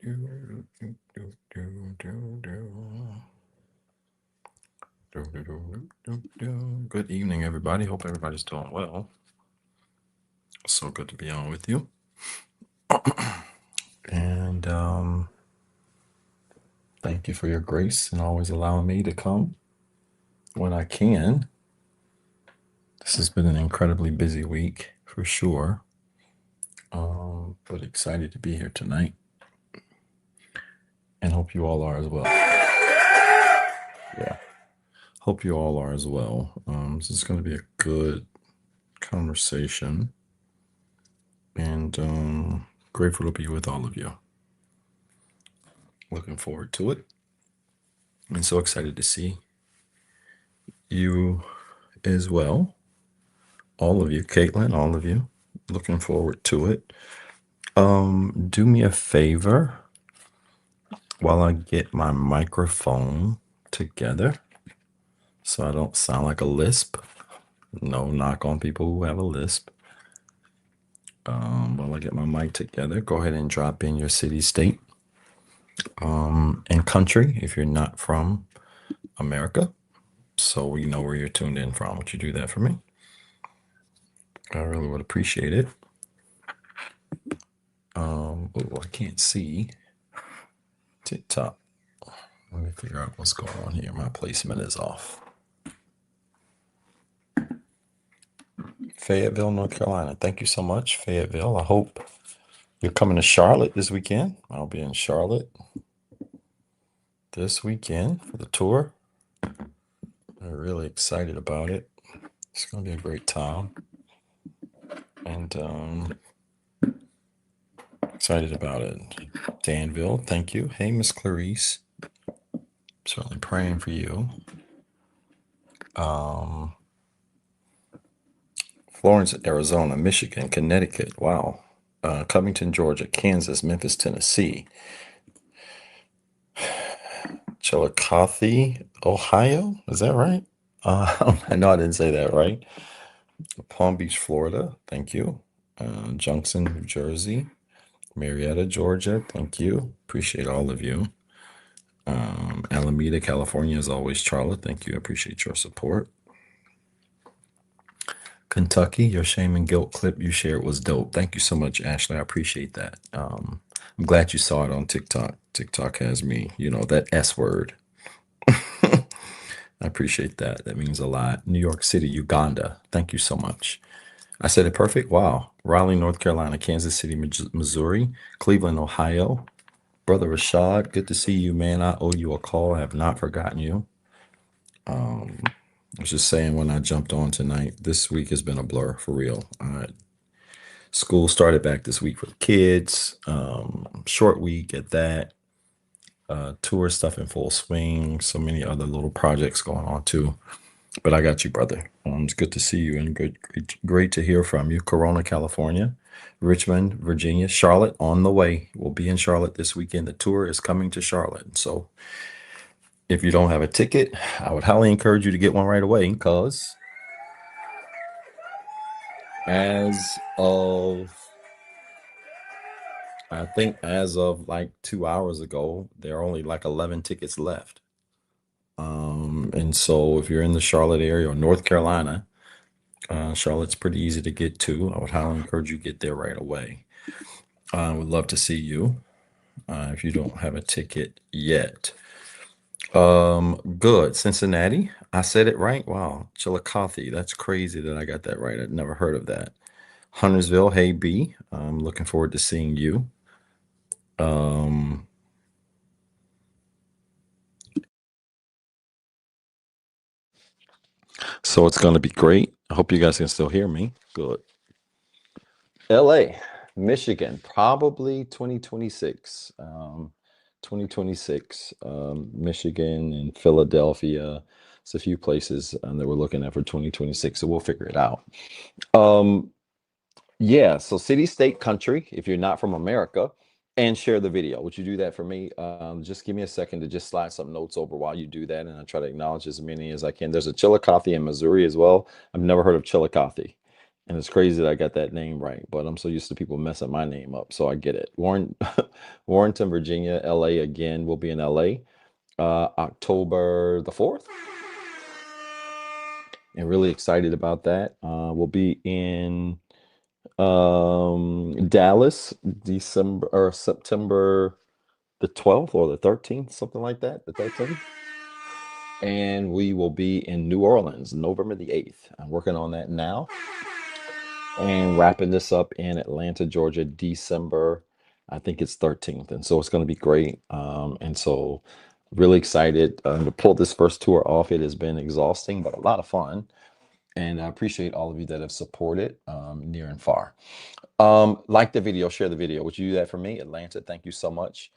Good evening, everybody. Hope everybody's doing well. So good to be on with you. And thank you for your grace and always allowing me to come when I can. This has been an incredibly busy week for sure. But excited to be here tonight. And hope you all are as well. Yeah. Hope you all are as well. This is going to be a good conversation. And grateful to be with all of you. Looking forward to it. And so excited to see you as well. All of you, Caitlin, all of you. Looking forward to it. Do me a favor while I get my microphone together so I don't sound like a lisp. No knock on people who have a lisp. While I get my mic together, go ahead and drop in your city, state, and country if you're not from America, so we know where you're tuned in from. Would you do that for me? I really would appreciate it. I can't see TikTok. Let me figure out what's going on here. My placement is off. Fayetteville, North Carolina. Thank you so much, Fayetteville. I hope you're coming to Charlotte this weekend. I'll be in Charlotte this weekend for the tour. I'm really excited about it. It's going to be a great time. And excited about it. Danville, thank you. Hey, Miss Clarice. Certainly praying for you. Florence, Arizona, Michigan, Connecticut. Wow. Covington, Georgia, Kansas, Memphis, Tennessee. Chillicothe, Ohio. Is that right? I know I didn't say that right. Palm Beach, Florida. Thank you. Junction, New Jersey. Marietta, Georgia. Thank you. Appreciate all of you. Alameda, California, as always. Charlotte, thank you. I appreciate your support. Kentucky, your shame and guilt clip you shared was dope. Thank you so much, Ashley. I appreciate that. I'm glad you saw it on TikTok. TikTok has me, that S word. I appreciate that. That means a lot. New York City, Uganda. Thank you so much. I said it perfect. Wow. Raleigh, North Carolina, Kansas City, Missouri, Cleveland, Ohio. Brother Rashad, good to see you, man. I owe you a call. I have not forgotten you. I was just saying when I jumped on tonight, this week has been a blur for real. School started back this week for the kids. Short week at that. Tour stuff in full swing. So many other little projects going on too. But I got you, brother. It's good to see you and great to hear from you. Corona, California, Richmond, Virginia, Charlotte on the way. We'll be in Charlotte this weekend. The tour is coming to Charlotte. So if you don't have a ticket, I would highly encourage you to get one right away because as of like 2 hours ago, there are only like 11 tickets left. And so if you're in the Charlotte area or North Carolina, Charlotte's pretty easy to get to. I would highly encourage you to get there right away. I would love to see you if you don't have a ticket yet. Good. Cincinnati. I said it right. Wow. Chillicothe. That's crazy that I got that right. I'd never heard of that. Huntersville. Hey, B. I'm looking forward to seeing you. So it's going to be great. I hope you guys can still hear me. Good. LA, Michigan, probably 2026. 2026, Michigan and Philadelphia. It's a few places that we're looking at for 2026, so we'll figure it out. Yeah, so city, state, country, if you're not from America, and share the video. Would you do that for me? Just give me a second to just slide some notes over while you do that, and I try to acknowledge as many as I can. There's a Chillicothe in Missouri as well. I've never heard of Chillicothe. And it's crazy that I got that name right, but I'm so used to people messing my name up, so I get it. Warrenton, Virginia, LA again. We'll be in LA October the 4th, and really excited about that. We'll be in Dallas, December or September the 12th or the 13th, something like that, the 13th. And we will be in New Orleans, November the 8th. I'm working on that now and wrapping this up in Atlanta, Georgia, December, I think it's 13th. And so it's going to be great. And so really excited to pull this first tour off. It has been exhausting, but a lot of fun. And I appreciate all of you that have supported near and far. Like the video, share the video. Would you do that for me? Atlanta, thank you so much.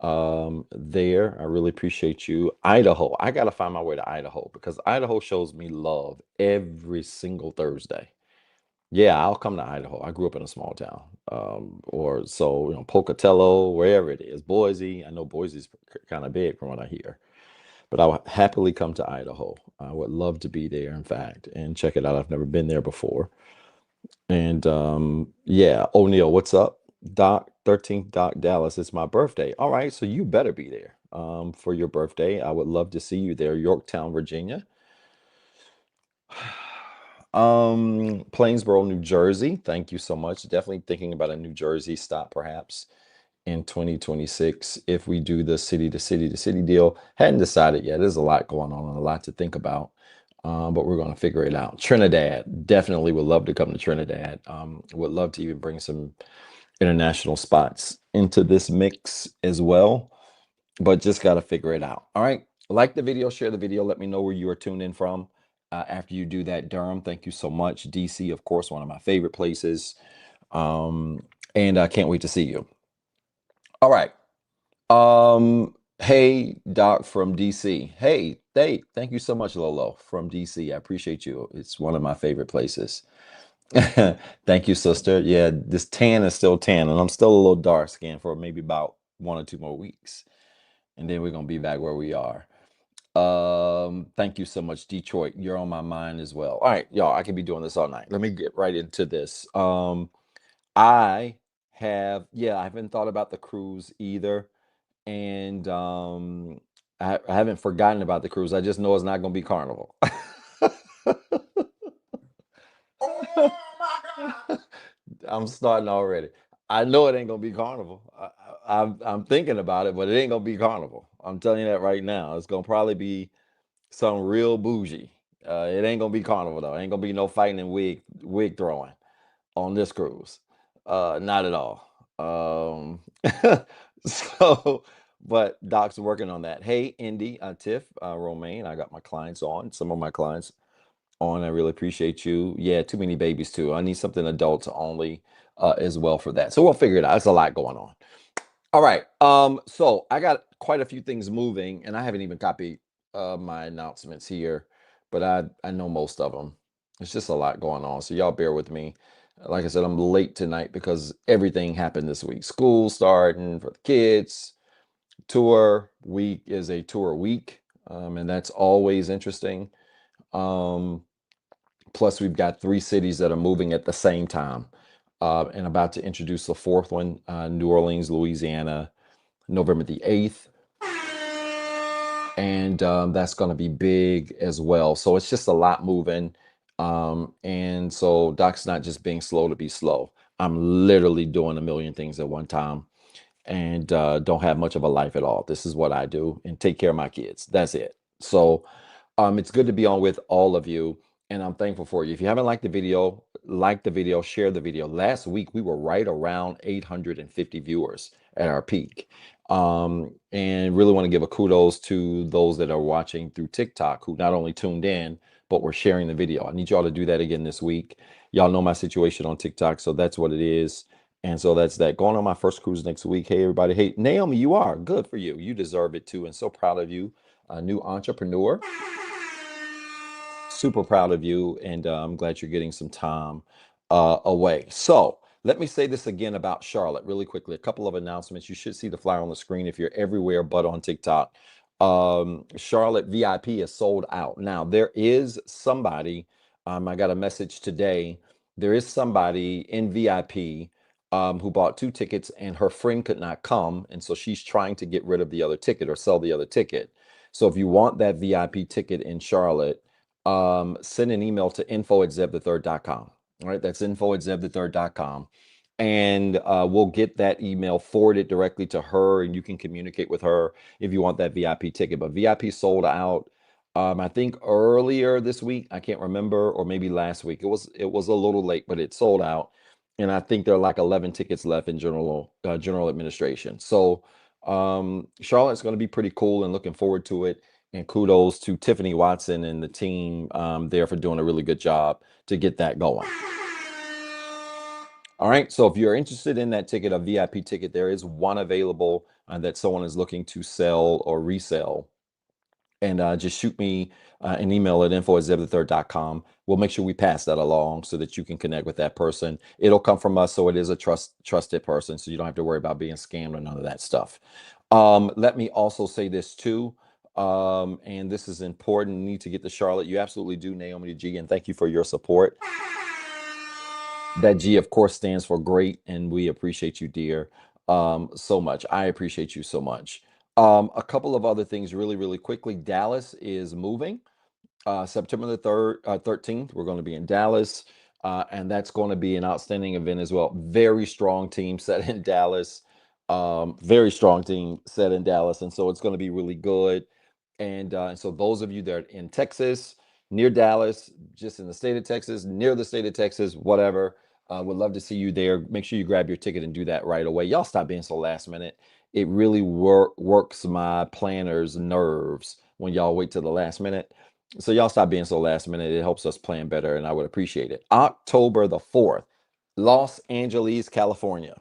There, I really appreciate you. Idaho, I gotta find my way to Idaho because Idaho shows me love every single Thursday. Yeah, I'll come to Idaho. I grew up in a small town, or so Pocatello, wherever it is, Boise. I know Boise's kind of big from what I hear, but I would happily come to Idaho. I would love to be there, in fact, and check it out. I've never been there before. And yeah, O'Neill, what's up? Doc, 13th Doc Dallas. It's my birthday. All right, so you better be there for your birthday. I would love to see you there, Yorktown, Virginia. Plainsboro, New Jersey. Thank you so much. Definitely thinking about a New Jersey stop perhaps in 2026 if we do the city to city to city deal. Hadn't decided yet. There's a lot going on and a lot to think about. But we're going to figure it out. Trinidad, definitely would love to come to Trinidad. Would love to even bring some international spots into this mix as well, but just got to figure it out. All right. Like the video, share the video. Let me know where you are tuned in from. After you do that, Durham, thank you so much. DC, of course, one of my favorite places. And I can't wait to see you. All right. Hey, Doc from DC. Hey, thank you so much, Lolo from DC. I appreciate you. It's one of my favorite places. Thank you, sister. Yeah, this tan is still tan, and I'm still a little dark skinned for maybe about 1 or 2 more weeks. And then we're gonna be back where we are. Thank you so much, Detroit. You're on my mind as well. All right, y'all, I can be doing this all night. Let me get right into this. I I haven't thought about the cruise either. And I haven't forgotten about the cruise. I just know it's not gonna be Carnival. Oh my God. I'm starting already. I know it ain't gonna be Carnival. I'm thinking about it, but it ain't gonna be Carnival. I'm telling you that right now. It's gonna probably be some real bougie. It ain't gonna be Carnival though. Ain't gonna be no fighting and wig throwing on this cruise. Not at all. So, but Doc's working on that. Hey, Indy, Tiff, Romaine, I got my clients on. Some of my clients on. I really appreciate you. Yeah, too many babies too. I need something adults only as well for that. So we'll figure it out. There's a lot going on. All right. So I got quite a few things moving, and I haven't even copied my announcements here, but I know most of them. It's just a lot going on, so y'all bear with me. Like I said, I'm late tonight because everything happened this week. School starting for the kids. Tour week is a tour week, and that's always interesting. Um, Plus, we've got 3 cities that are moving at the same time, and about to introduce the fourth one, New Orleans, Louisiana, November the 8th. And that's going to be big as well. So it's just a lot moving. And so Doc's not just being slow to be slow. I'm literally doing a million things at one time and don't have much of a life at all. This is what I do and take care of my kids. That's it. So it's good to be on with all of you, and I'm thankful for you. If you haven't liked the video, like the video, share the video. Last week we were right around 850 viewers at our peak. And really want to give a kudos to those that are watching through TikTok who not only tuned in, but were sharing the video. I need y'all to do that again this week. Y'all know my situation on TikTok, so that's what it is. And so that's that. Going on my first cruise next week. Hey, everybody. Hey, Naomi, you are. Good for you. You deserve it too. And so proud of you. A new entrepreneur. Super proud of you. And I'm glad you're getting some time away. So let me say this again about Charlotte really quickly. A couple of announcements. You should see the flyer on the screen if you're everywhere but on TikTok. Charlotte VIP is sold out. Now, there is somebody, I got a message today there is somebody in VIP who bought 2 tickets and her friend could not come. And so she's trying to get rid of the other ticket or sell the other ticket. So if you want that VIP ticket in Charlotte, send an email to info@zebthethird.com. All right, that's info@zebthethird.com. And we'll get that email forwarded directly to her, and you can communicate with her if you want that VIP ticket. But VIP sold out. I think earlier this week, I can't remember, or maybe last week. It was a little late, but it sold out, and I think there are like 11 tickets left in general administration. So Charlotte's going to be pretty cool, and looking forward to it. And kudos to Tiffany Watson and the team there for doing a really good job to get that going. All right, so if you're interested in that ticket, a VIP ticket, there is one available that someone is looking to sell or resell. And just shoot me an email at info@zebthethird.com. We'll make sure we pass that along so that you can connect with that person. It'll come from us, so it is a trusted person, so you don't have to worry about being scammed or none of that stuff. Let me also say this too, and this is important. You need to get to Charlotte. You absolutely do, Naomi G, and thank you for your support. That G, of course, stands for great, and we appreciate you, dear, so much. I appreciate you so much. A couple of other things really, really quickly. Dallas is moving. September the 13th, we're going to be in Dallas, and that's going to be an outstanding event as well. Very strong team set in Dallas. Very strong team set in Dallas, and so it's going to be really good. And so those of you that are in Texas, near Dallas, just in the state of Texas, near the state of Texas, whatever, would love to see you there. Make sure you grab your ticket and do that right away. Y'all stop being so last minute. It really works my planner's nerves when y'all wait till the last minute. So y'all stop being so last minute. It helps us plan better, and I would appreciate it. October the 4th, Los Angeles, California.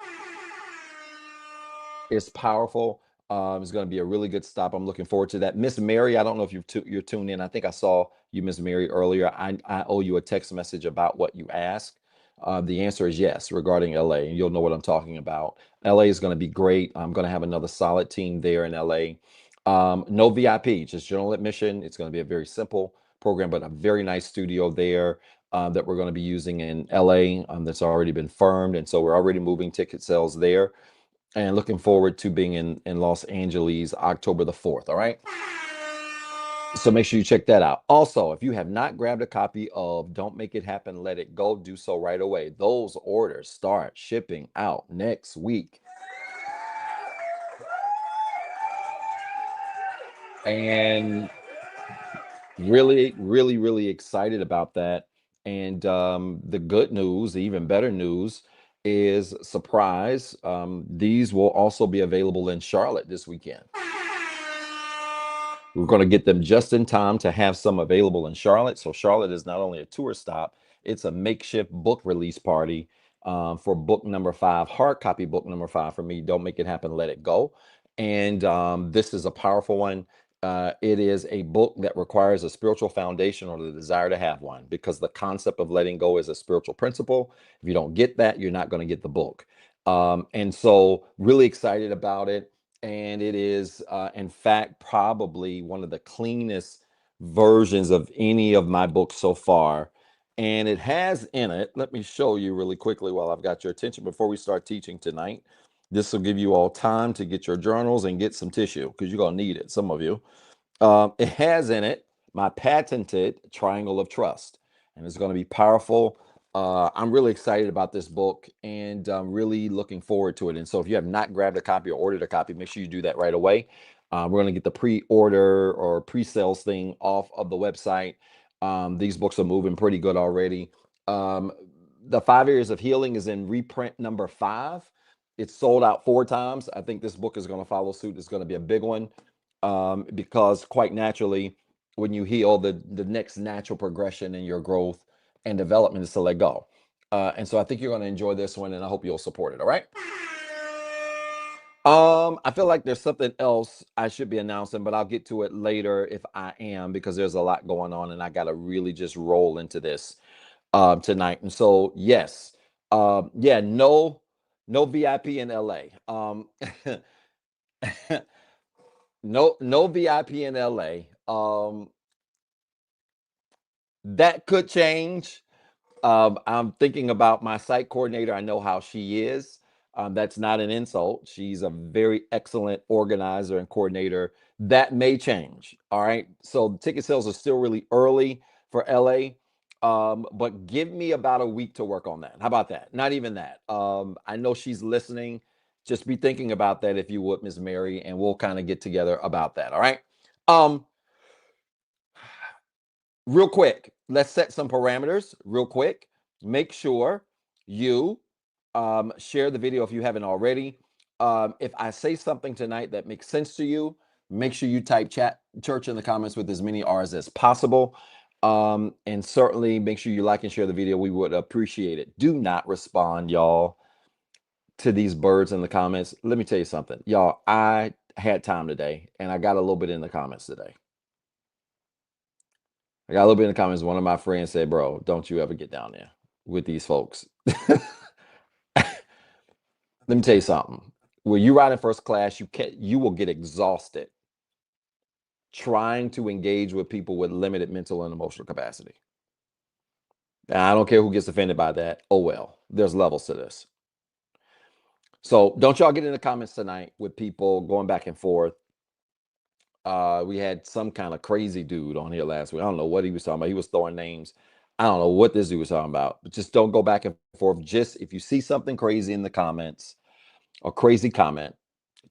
It's powerful. It's going to be a really good stop. I'm looking forward to that. Miss Mary, I don't know if you're tuned in. I think I saw you, Miss Mary, earlier. I owe you a text message about what you asked. The answer is yes regarding LA, and you'll know what I'm talking about. LA is going to be great. I'm going to have another solid team there in LA. No VIP, just general admission. It's going to be a very simple program, but a very nice studio there that we're going to be using in LA that's already been firmed. And so we're already moving ticket sales there, and looking forward to being in Los Angeles October the 4th. All right. So make sure you check that out. Also, if you have not grabbed a copy of Don't Make It Happen, Let It Go, do so right away. Those orders start shipping out next week. And really, really, really excited about that. And the good news, the even better news, is surprise. These will also be available in Charlotte this weekend. We're going to get them just in time to have some available in Charlotte. So Charlotte is not only a tour stop, it's a makeshift book release party for book number 5, hard copy book number 5 for me. Don't Make It Happen, Let It Go. And this is a powerful one. It is a book that requires a spiritual foundation or the desire to have one, because the concept of letting go is a spiritual principle. If you don't get that, you're not going to get the book. And so really excited about it. And it is, in fact, probably one of the cleanest versions of any of my books so far. And it has in it, let me show you really quickly while I've got your attention before we start teaching tonight. This will give you all time to get your journals and get some tissue, because you're going to need it, some of you. It has in it my patented triangle of trust, and it's going to be powerful. I'm really excited about this book, and I'm really looking forward to it. And so if you have not grabbed a copy or ordered a copy, make sure you do that right away. We're going to get the pre-order or pre-sales thing off of the website. These books are moving pretty good already. The 5 Areas of Healing is in reprint number 5. It's sold out 4 times. I think this book is going to follow suit. It's going to be a big one, because quite naturally, when you heal, the next natural progression in your growth and development is to let go. And so I think you're going to enjoy this one, and I hope you'll support it. All right. I feel like there's something else I should be announcing, but I'll get to it later if I am, because there's a lot going on, and I got to really just roll into this tonight. And so, yes, yeah, no VIP in LA. No VIP in LA. That could change. I'm thinking about my site coordinator. I know how she is. That's not an insult. She's a very excellent organizer and coordinator. That may change. All right. So ticket sales are still really early for LA. But give me about a week to work on that. How about that? Not even that. I know she's listening. Just be thinking about that if you would, Miss Mary, and we'll kind of get together about that. All right. Um, Real quick, let's set some parameters real quick. Make sure you share the video if you haven't already. If I say something tonight that makes sense to you, make sure you type chat church in the comments with as many R's as possible. And certainly make sure you like and share the video. We would appreciate it. Do not respond, y'all, to these birds in the comments. Let me tell you something, y'all. I had time today and I got a little bit in the comments today. I got a little bit in the comments. One of my friends said, "Bro, don't you ever get down there with these folks." Let me tell you something. When you ride in first class, you will get exhausted trying to engage with people with limited mental and emotional capacity. And I don't care who gets offended by that. Oh well, there's levels to this. So don't y'all get in the comments tonight with people going back and forth. We had some kind of crazy dude on here last week. I don't know what he was talking about. He was throwing names. I don't know what this dude was talking about. But just don't go back and forth. Just if you see something crazy in the comments or crazy comment,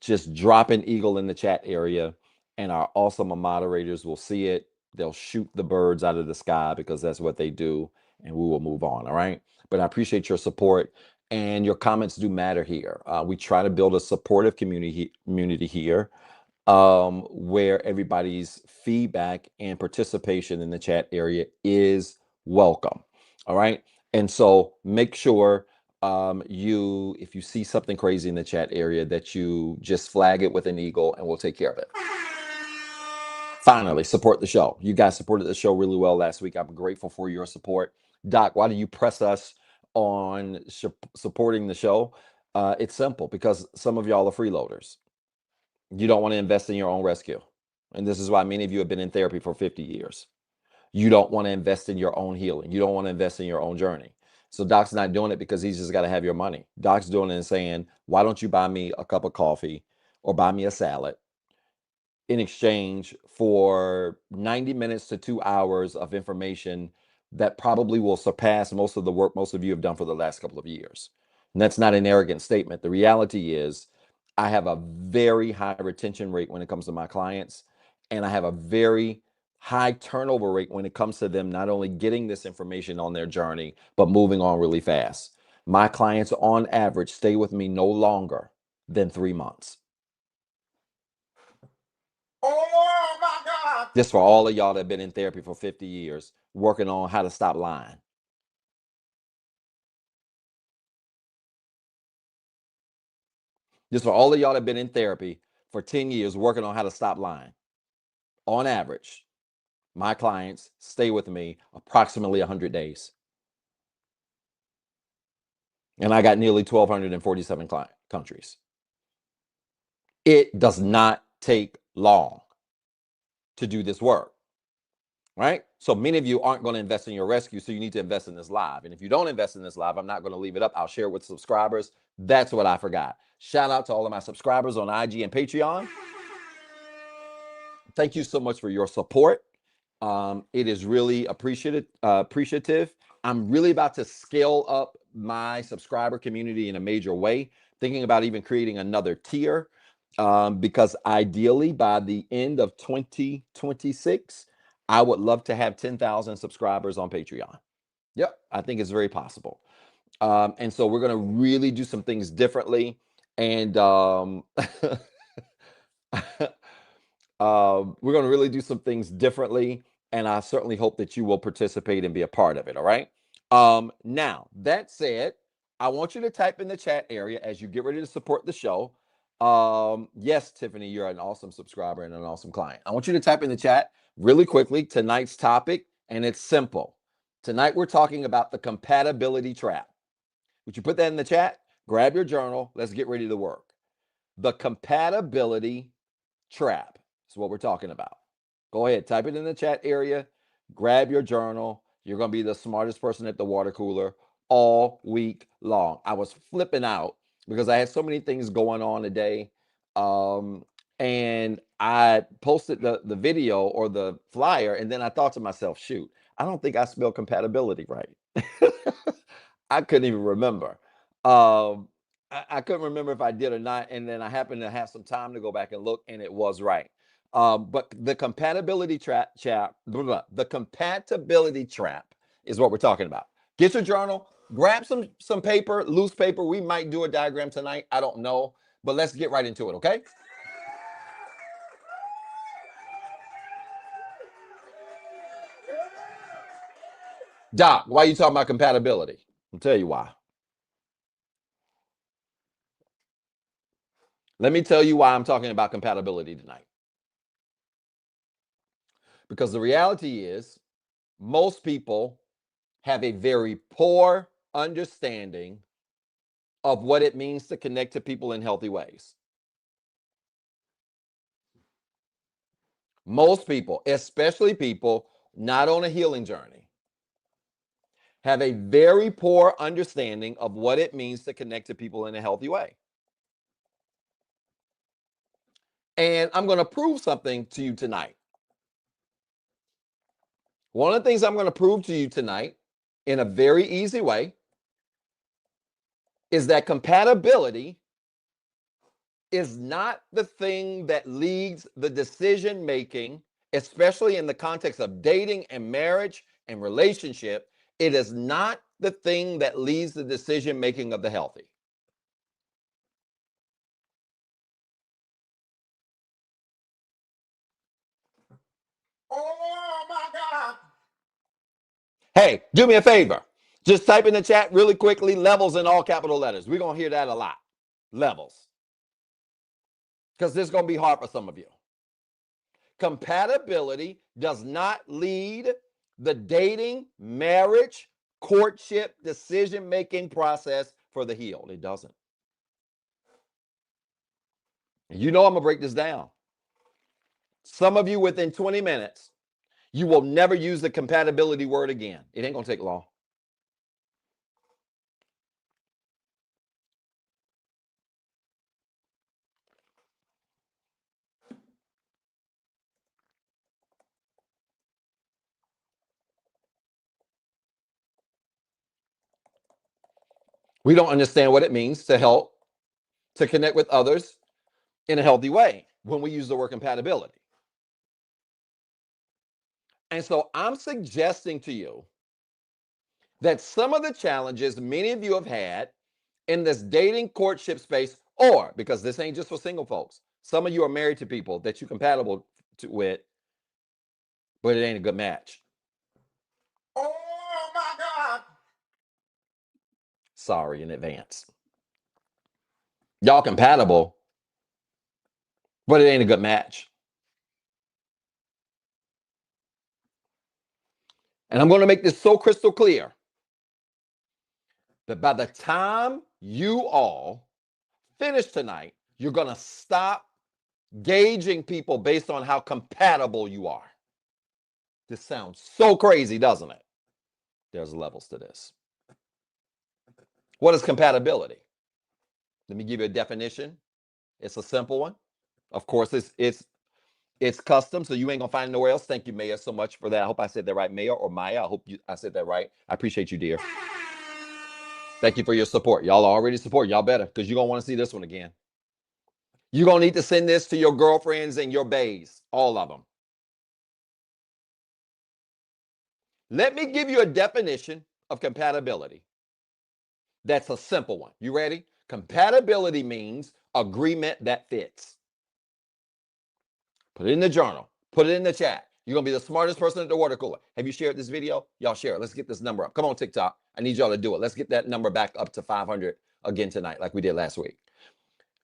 just drop an eagle in the chat area, and our awesome moderators will see it. They'll shoot the birds out of the sky because that's what they do, and we will move on. All right. But I appreciate your support, and your comments do matter here. We try to build a supportive community here, where everybody's feedback and participation in the chat area is welcome. All right. And so make sure if you see something crazy in the chat area, that you just flag it with an eagle and we'll take care of it. Finally, support the show. You guys supported the show really well last week. I'm grateful for your support. Doc, why do you press us on supporting the show? It's simple, because some of y'all are freeloaders. You don't want to invest in your own rescue. And this is why many of you have been in therapy for 50 years. You don't want to invest in your own healing. You don't want to invest in your own journey. So Doc's not doing it because he's just got to have your money. Doc's doing it and saying, why don't you buy me a cup of coffee or buy me a salad in exchange for 90 minutes to 2 hours of information that probably will surpass most of the work most of you have done for the last couple of years. And that's not an arrogant statement. The reality is, I have a very high retention rate when it comes to my clients, and I have a very high turnover rate when it comes to them not only getting this information on their journey, but moving on really fast. My clients, on average, stay with me no longer than 3 months. Oh my God. Just for all of y'all that have been in therapy for 50 years, working on how to stop lying. Just for all of y'all that have been in therapy for 10 years, working on how to stop lying. On average, my clients stay with me approximately 100 days. And I got nearly 1,247 countries. It does not take long to do this work, right? So many of you aren't going to invest in your rescue, so you need to invest in this live. And if you don't invest in this live, I'm not going to leave it up. I'll share it with subscribers. That's what I forgot. Shout out to all of my subscribers on IG and Patreon. Thank you so much for your support. It is really appreciative. I'm really about to scale up my subscriber community in a major way, thinking about even creating another tier, because ideally by the end of 2026, I would love to have 10,000 subscribers on Patreon. Yep, I think it's very possible. And so we're going to really do some things differently. And we're going to really do some things differently, and I certainly hope that you will participate and be a part of it. All right. Now, that said, I want you to type in the chat area as you get ready to support the show. Yes, Tiffany, you're an awesome subscriber and an awesome client. I want you to type in the chat really quickly tonight's topic, and it's simple. Tonight, we're talking about the compatibility trap. Would you put that in the chat? Grab your journal. Let's get ready to work. The compatibility trap is what we're talking about. Go ahead, type it in the chat area, grab your journal, You're going to be the smartest person at the water cooler all week long. I was flipping out because I had so many things going on today. And I posted the video or the flyer, and then I thought to myself, shoot, I don't think I spelled compatibility right. I couldn't even remember. I couldn't remember if I did or not. And then I happened to have some time to go back and look, and it was right. But the compatibility the compatibility trap is what we're talking about. Get your journal, grab some paper, loose paper. We might do a diagram tonight. I don't know, but let's get right into it, okay? Doc, why are you talking about compatibility? I'll tell you why. Let me tell you why I'm talking about compatibility tonight. Because the reality is, most people have a very poor understanding of what it means to connect to people in healthy ways. Most people, especially people not on a healing journey, have a very poor understanding of what it means to connect to people in a healthy way. And I'm going to prove something to you tonight. One of the things I'm going to prove to you tonight in a very easy way is that compatibility is not the thing that leads the decision making, especially in the context of dating and marriage and relationship. It is not the thing that leads the decision making of the healthy. Oh my God. Hey, do me a favor. Just type in the chat really quickly, levels in all capital letters. We're going to hear that a lot. Levels. Because this is going to be hard for some of you. Compatibility does not lead the dating, marriage, courtship, decision-making process for the healed. It doesn't. You know I'm going to break this down. Some of you within 20 minutes, you will never use the compatibility word again. It ain't going to take long. We don't understand what it means to help, to connect with others in a healthy way when we use the word compatibility. And so I'm suggesting to you that some of the challenges many of you have had in this dating courtship space, or because this ain't just for single folks, some of you are married to people that you're compatible with, but it ain't a good match. Oh my God. Sorry in advance. Y'all compatible, but it ain't a good match. And I'm going to make this so crystal clear that by the time you all finish tonight, you're going to stop gauging people based on how compatible you are. This sounds so crazy, doesn't it? There's levels to this. What is compatibility? Let me give you a definition. It's a simple one. Of course, it's custom, so you ain't gonna find it nowhere else. Thank you, Maya, so much for that. I hope I said that right, Maya or Maya. I hope I said that right. I appreciate you, dear. Thank you for your support. Y'all are already support. Y'all better, because you're gonna want to see this one again. You're gonna need to send this to your girlfriends and your baes, all of them. Let me give you a definition of compatibility. That's a simple one. You ready? Compatibility means agreement that fits. Put it in the journal. Put it in the chat. You're going to be the smartest person at the water cooler. Have you shared this video? Y'all share it. Let's get this number up. Come on, TikTok. I need y'all to do it. Let's get that number back up to 500 again tonight, like we did last week.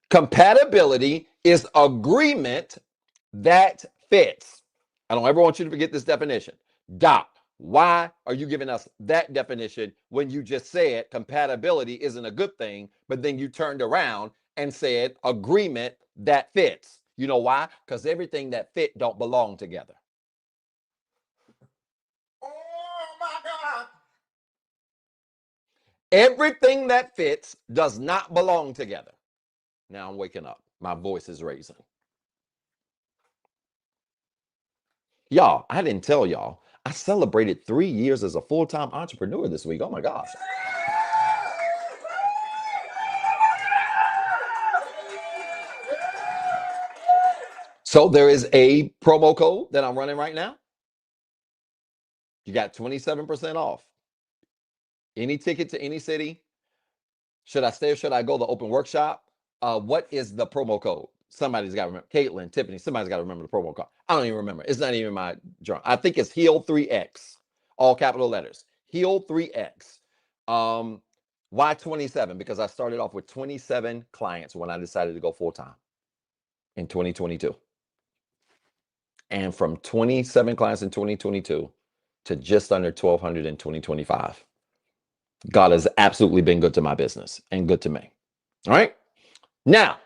Compatibility is agreement that fits. I don't ever want you to forget this definition. Doc, why are you giving us that definition when you just said compatibility isn't a good thing, but then you turned around and said agreement that fits? You know why? Because everything that fit don't belong together. Oh my Everything that fits does not belong together. Now I'm waking up. My voice is raising. Y'all, I didn't tell y'all. I celebrated 3 years as a full-time entrepreneur this week. Oh my gosh. So there is a promo code that I'm running right now. You got 27% off. Any ticket to any city. Should I stay or should I go? The open workshop. What is the promo code? Somebody's got to remember. Caitlin, Tiffany, somebody's got to remember the promo code. I don't even remember. It's not even my journal. I think it's HEAL3X, all capital letters. HEAL3X. Why 27? Because I started off with 27 clients when I decided to go full time in 2022. And from 27 clients in 2022 to just under 1,200 in 2025. God has absolutely been good to my business and good to me. All right. Now,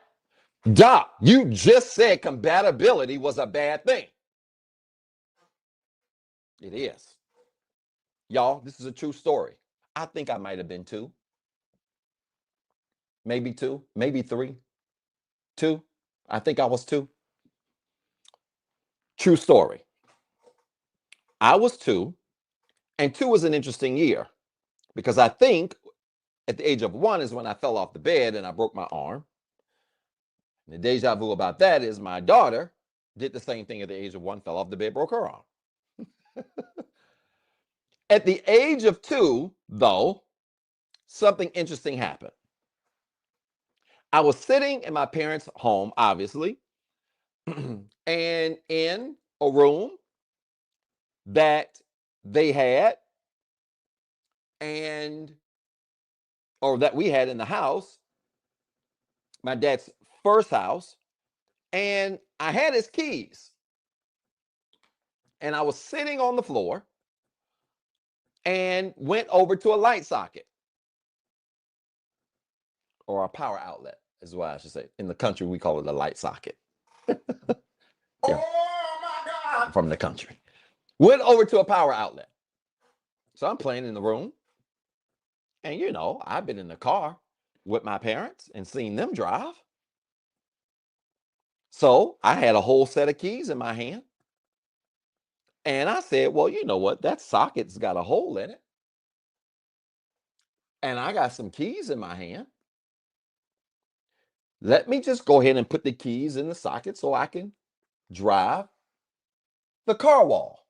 Doc, you just said compatibility was a bad thing. It is. Y'all, this is a true story. I think I might have been 2, maybe 2, maybe 3. 2. I think I was 2. True story. I was 2, and 2 was an interesting year because I think at the age of 1 is when I fell off the bed and I broke my arm. And the deja vu about that is my daughter did the same thing at the age of 1, fell off the bed, broke her arm. At the age of 2, though, something interesting happened. I was sitting in my parents' home, obviously, and in a room that they had or that we had in the house, my dad's first house, and I had his keys. And I was sitting on the floor and went over to a light socket or a power outlet is what I should say. In the country, we call it a light socket. Yeah. Oh my God. From the country. Went over to a power outlet. So I'm playing in the room. And you know, I've been in the car with my parents and seen them drive. So I had a whole set of keys in my hand. And I said, well, you know what? That socket's got a hole in it. And I got some keys in my hand. Let me just go ahead and put the keys in the socket so I can drive the car wall.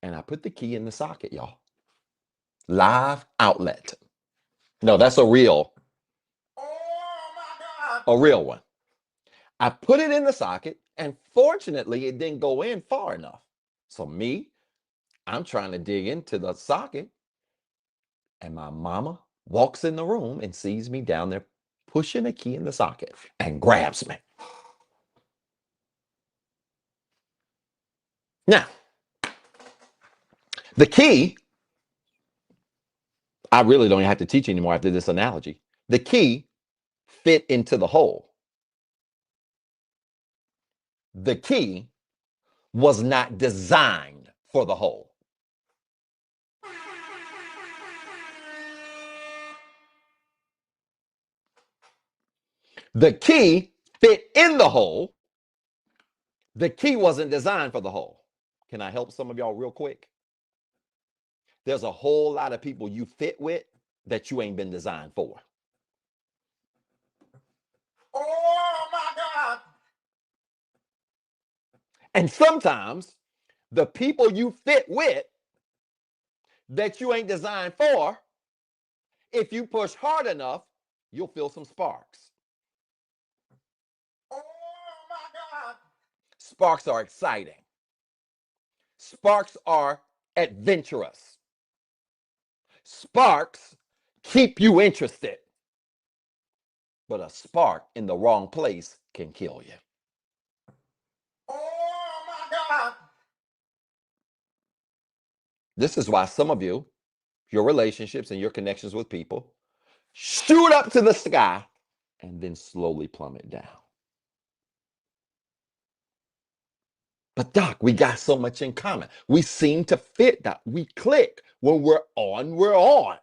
And I put the key in the socket, y'all. Live outlet. No, that's a real. Oh my God. A real one. I put it in the socket, and fortunately, it didn't go in far enough. So I'm trying to dig into the socket, and my mama walks in the room and sees me down there pushing a key in the socket and grabs me. Now, the key, I really don't have to teach anymore after this analogy. The key fit into the hole. The key was not designed for the hole. The key fit in the hole. The key wasn't designed for the hole. Can I help some of y'all real quick? There's a whole lot of people you fit with that you ain't been designed for. Oh my God. And sometimes the people you fit with that you ain't designed for, if you push hard enough, you'll feel some sparks. Oh my God. Sparks are exciting. Sparks are adventurous. Sparks keep you interested. But a spark in the wrong place can kill you. Oh my God. This is why some of you, your relationships and your connections with people, shoot up to the sky and then slowly plummet down. But Doc, we got so much in common. We seem to fit, Doc. We click. When we're on, we're on.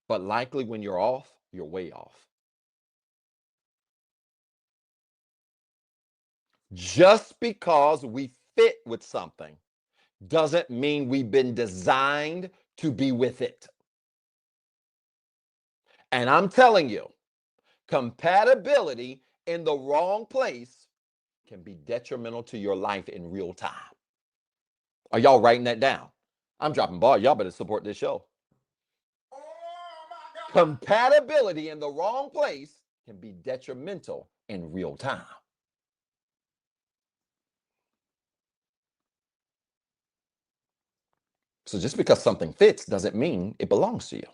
But likely when you're off, you're way off. Just because we fit with something doesn't mean we've been designed to be with it. And I'm telling you, compatibility in the wrong place can be detrimental to your life in real time. Are y'all writing that down? I'm dropping bars. Y'all better support this show. Compatibility in the wrong place can be detrimental in real time. So just because something fits doesn't mean it belongs to you.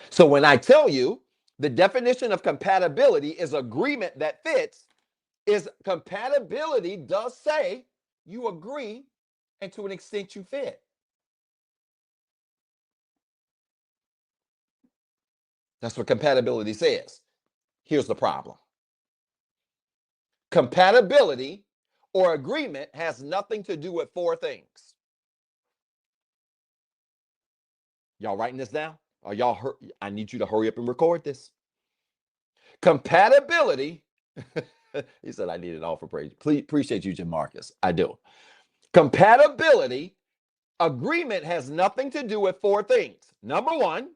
So when I tell you the definition of compatibility is agreement that fits, is compatibility does say you agree and to an extent you fit. That's what compatibility says. Here's the problem. Compatibility or agreement has nothing to do with four things. Y'all writing this down? Are y'all I need you to hurry up and record this. Compatibility. He said I need it all for praise. Please appreciate you, Jim Marcus. I do. Compatibility agreement has nothing to do with four things. Number one,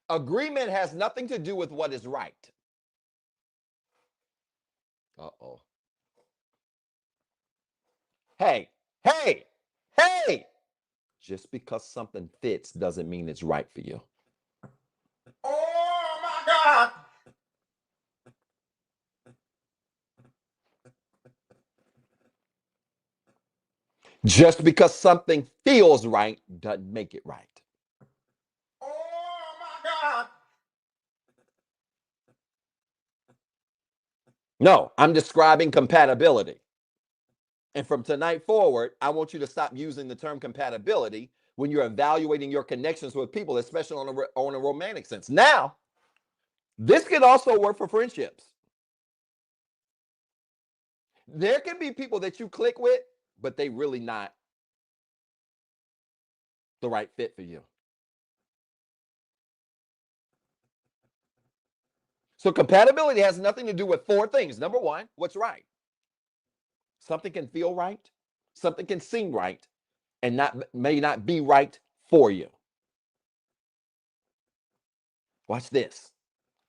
agreement has nothing to do with what is right. Uh-oh. Hey, hey, hey. Just because something fits doesn't mean it's right for you. Oh my God. Just because something feels right doesn't make it right. Oh my God. No, I'm describing compatibility. And from tonight forward, I want you to stop using the term compatibility when you're evaluating your connections with people, especially on a romantic sense. Now, this can also work for friendships. There can be people that you click with, but they really not the right fit for you. So compatibility has nothing to do with four things. Number one, what's right? Something can feel right, something can seem right, and may not be right for you. Watch this.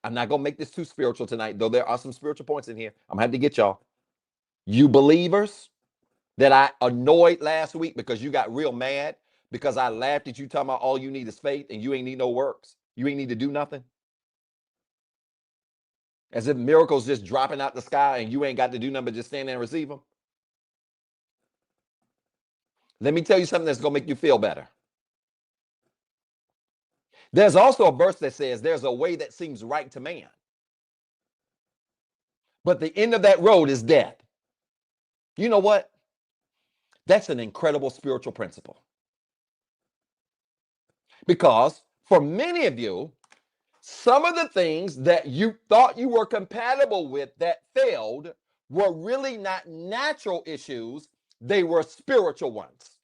I'm not going to make this too spiritual tonight, though there are some spiritual points in here. I'm going to have to get y'all. You believers that I annoyed last week because you got real mad because I laughed at you talking about all you need is faith and you ain't need no works. You ain't need to do nothing. As if miracles just dropping out the sky and you ain't got to do nothing but just stand there and receive them. Let me tell you something that's going to make you feel better. There's also a verse that says there's a way that seems right to man, but the end of that road is death. You know what? That's an incredible spiritual principle. Because for many of you, some of the things that you thought you were compatible with that failed were really not natural issues, they were spiritual ones.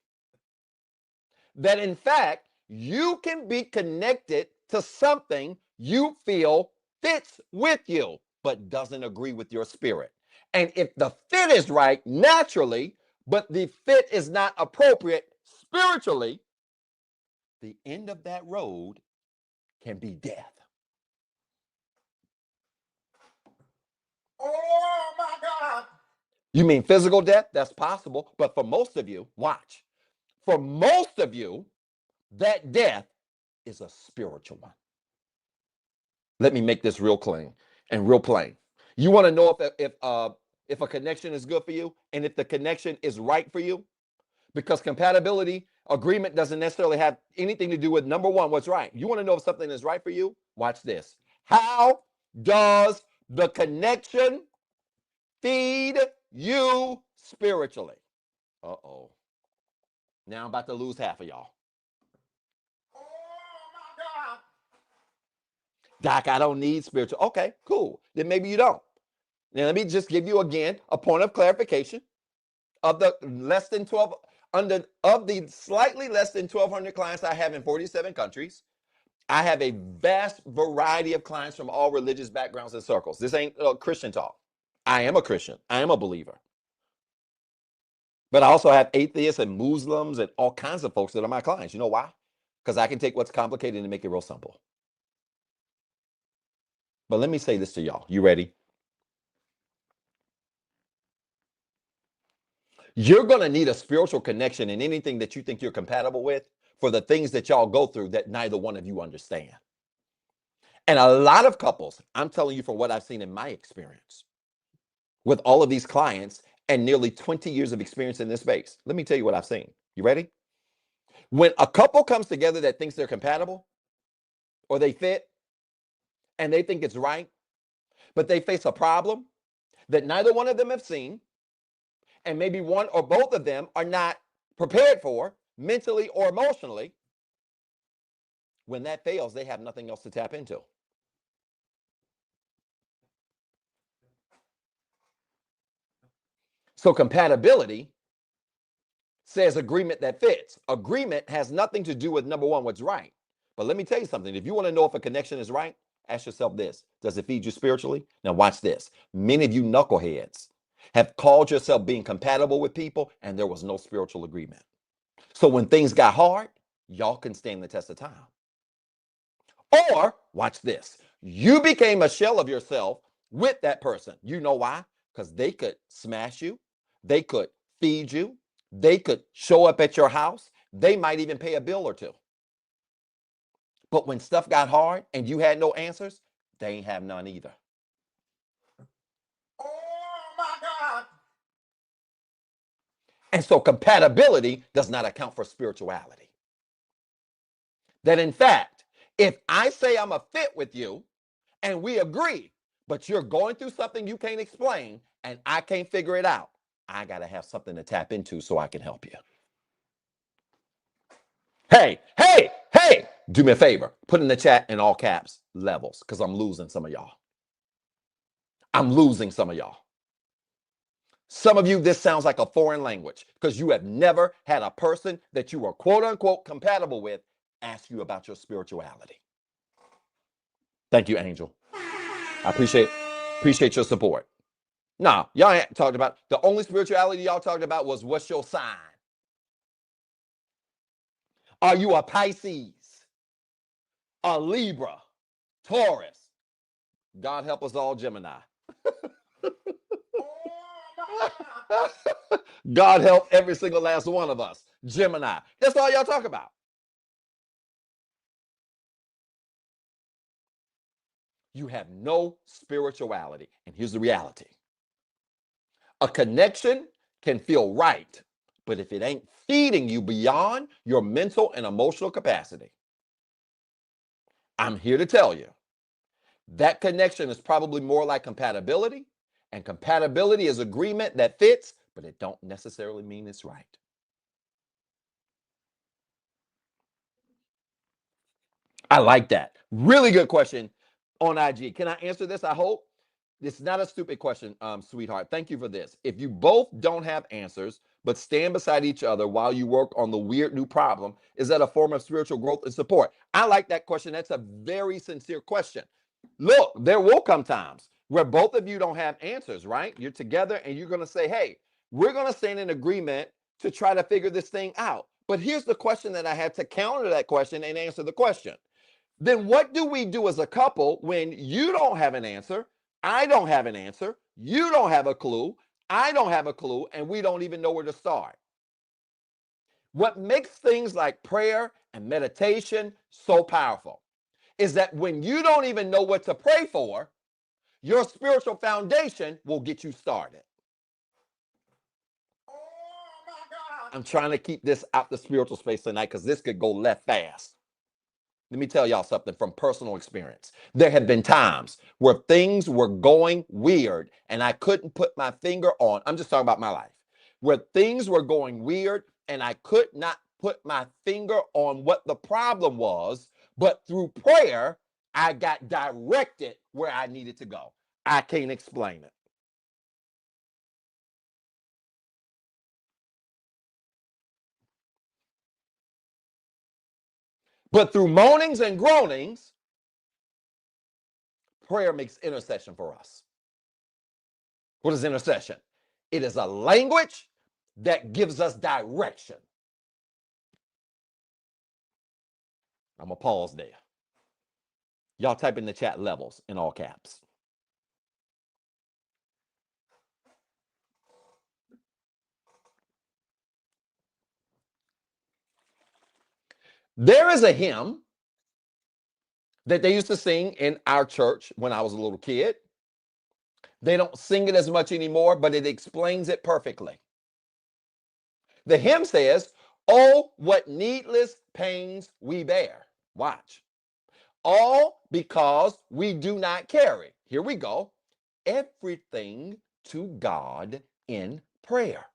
That in fact, you can be connected to something you feel fits with you, but doesn't agree with your spirit. And if the fit is right naturally, but the fit is not appropriate spiritually, the end of that road can be death. Oh my God. You mean physical death? That's possible. But for most of you, watch. For most of you, that death is a spiritual one. Let me make this real clean and real plain. You want to know if a connection is good for you and if the connection is right for you? Because compatibility, agreement doesn't necessarily have anything to do with number one, what's right. You want to know if something is right for you? Watch this. How does the connection feed you spiritually? Uh-oh. Now I'm about to lose half of y'all. Oh my God. Doc, I don't need spiritual. Okay, cool. Then maybe you don't. Now let me just give you again a point of clarification. of the less than 12 of the slightly less than 1,200 clients I have in 47 countries, I have a vast variety of clients from all religious backgrounds and circles. This ain't Christian talk. I am a Christian. I am a believer. But I also have atheists and Muslims and all kinds of folks that are my clients. You know why? Because I can take what's complicated and make it real simple. But let me say this to y'all. You ready? You're going to need a spiritual connection in anything that you think you're compatible with for the things that y'all go through that neither one of you understand. And a lot of couples, I'm telling you from what I've seen in my experience with all of these clients and nearly 20 years of experience in this space. Let me tell you what I've seen. You ready? When a couple comes together that thinks they're compatible or they fit and they think it's right, but they face a problem that neither one of them have seen, and maybe one or both of them are not prepared for mentally or emotionally, when that fails, they have nothing else to tap into. So compatibility says agreement that fits. Agreement has nothing to do with number one, what's right. But let me tell you something. If you want to know if a connection is right, ask yourself this. Does it feed you spiritually? Now watch this. Many of you knuckleheads have called yourself being compatible with people and there was no spiritual agreement. So when things got hard, y'all can stand the test of time. Or watch this. You became a shell of yourself with that person. You know why? Because they could smash you. They could feed you. They could show up at your house. They might even pay a bill or two. But when stuff got hard and you had no answers, they ain't have none either. Oh my God. And so compatibility does not account for spirituality. That in fact, if I say I'm a fit with you and we agree, but you're going through something you can't explain and I can't figure it out, I got to have something to tap into so I can help you. Hey, hey, hey, do me a favor. Put in the chat in all caps levels because I'm losing some of y'all. I'm losing some of y'all. Some of you, this sounds like a foreign language because you have never had a person that you are quote unquote compatible with ask you about your spirituality. Thank you, Angel. I appreciate your support. Nah, y'all ain't talked about, the only spirituality y'all talked about was what's your sign? Are you a Pisces? A Libra? Taurus? God help us all, Gemini. God help every single last one of us, Gemini. That's all y'all talk about. You have no spirituality. And here's the reality. A connection can feel right, but if it ain't feeding you beyond your mental and emotional capacity, I'm here to tell you that connection is probably more like compatibility, and compatibility is agreement that fits, but it don't necessarily mean it's right. I like that. Really good question on IG. Can I answer this? I hope. It's not a stupid question, sweetheart. Thank you for this. If you both don't have answers, but stand beside each other while you work on the weird new problem, is that a form of spiritual growth and support? I like that question. That's a very sincere question. Look, there will come times where both of you don't have answers, right? You're together and you're going to say, hey, we're going to stand in agreement to try to figure this thing out. But here's the question that I had to counter that question and answer the question. Then what do we do as a couple when you don't have an answer, I don't have an answer, you don't have a clue, I don't have a clue, and we don't even know where to start? What makes things like prayer and meditation so powerful is that when you don't even know what to pray for, your spiritual foundation will get you started. Oh my God. I'm trying to keep this out the spiritual space tonight because this could go left fast. Let me tell y'all something from personal experience. There have been times where things were going weird and I couldn't put my finger on, I'm just talking about my life, where things were going weird and I could not put my finger on what the problem was, but through prayer, I got directed where I needed to go. I can't explain it. But through moanings and groanings, prayer makes intercession for us. What is intercession? It is a language that gives us direction. I'm going to pause there. Y'all type in the chat levels in all caps. There is a hymn that they used to sing in our church when I was a little kid. They don't sing it as much anymore, but it explains it perfectly. The hymn says, "Oh, what needless pains we bear." Watch. All because we do not carry. Here we go. Everything to God in prayer.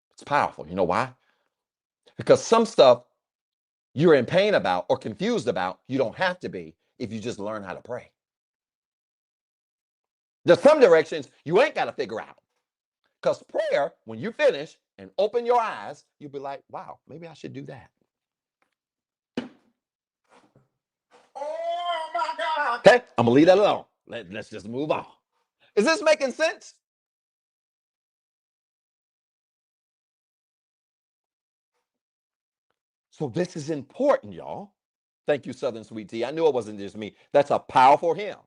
It's powerful. You know why? Because some stuff you're in pain about or confused about, you don't have to be if you just learn how to pray. There's some directions you ain't got to figure out. Because prayer, when you finish and open your eyes, you'll be like, wow, maybe I should do that. Oh my God. Okay, I'm going to leave that alone. Let's just move on. Is this making sense? So this is important, y'all. Thank you, Southern Sweet Tea. I knew it wasn't just me. That's a powerful hymn.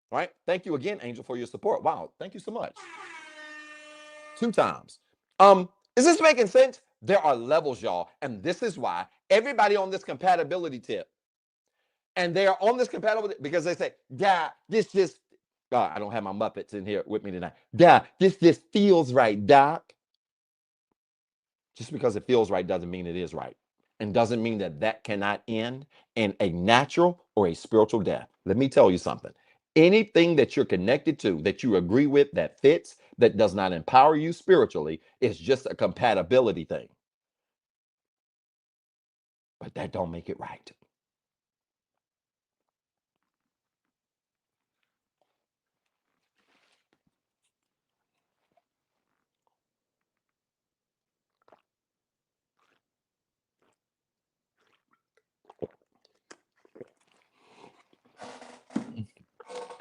Right? Thank you again, Angel, for your support. Wow, thank you so much. 2 times. Is this making sense? There are levels, y'all, and this is why everybody on this compatibility tip, and they are on this compatibility because they say, "Yeah, this just." I don't have my Muppets in here with me tonight. "Yeah, this just feels right, Doc." Just because it feels right doesn't mean it is right, and doesn't mean that that cannot end in a natural or a spiritual death. Let me tell you something. Anything that you're connected to, that you agree with, that fits, that does not empower you spiritually, is just a compatibility thing. But that don't make it right.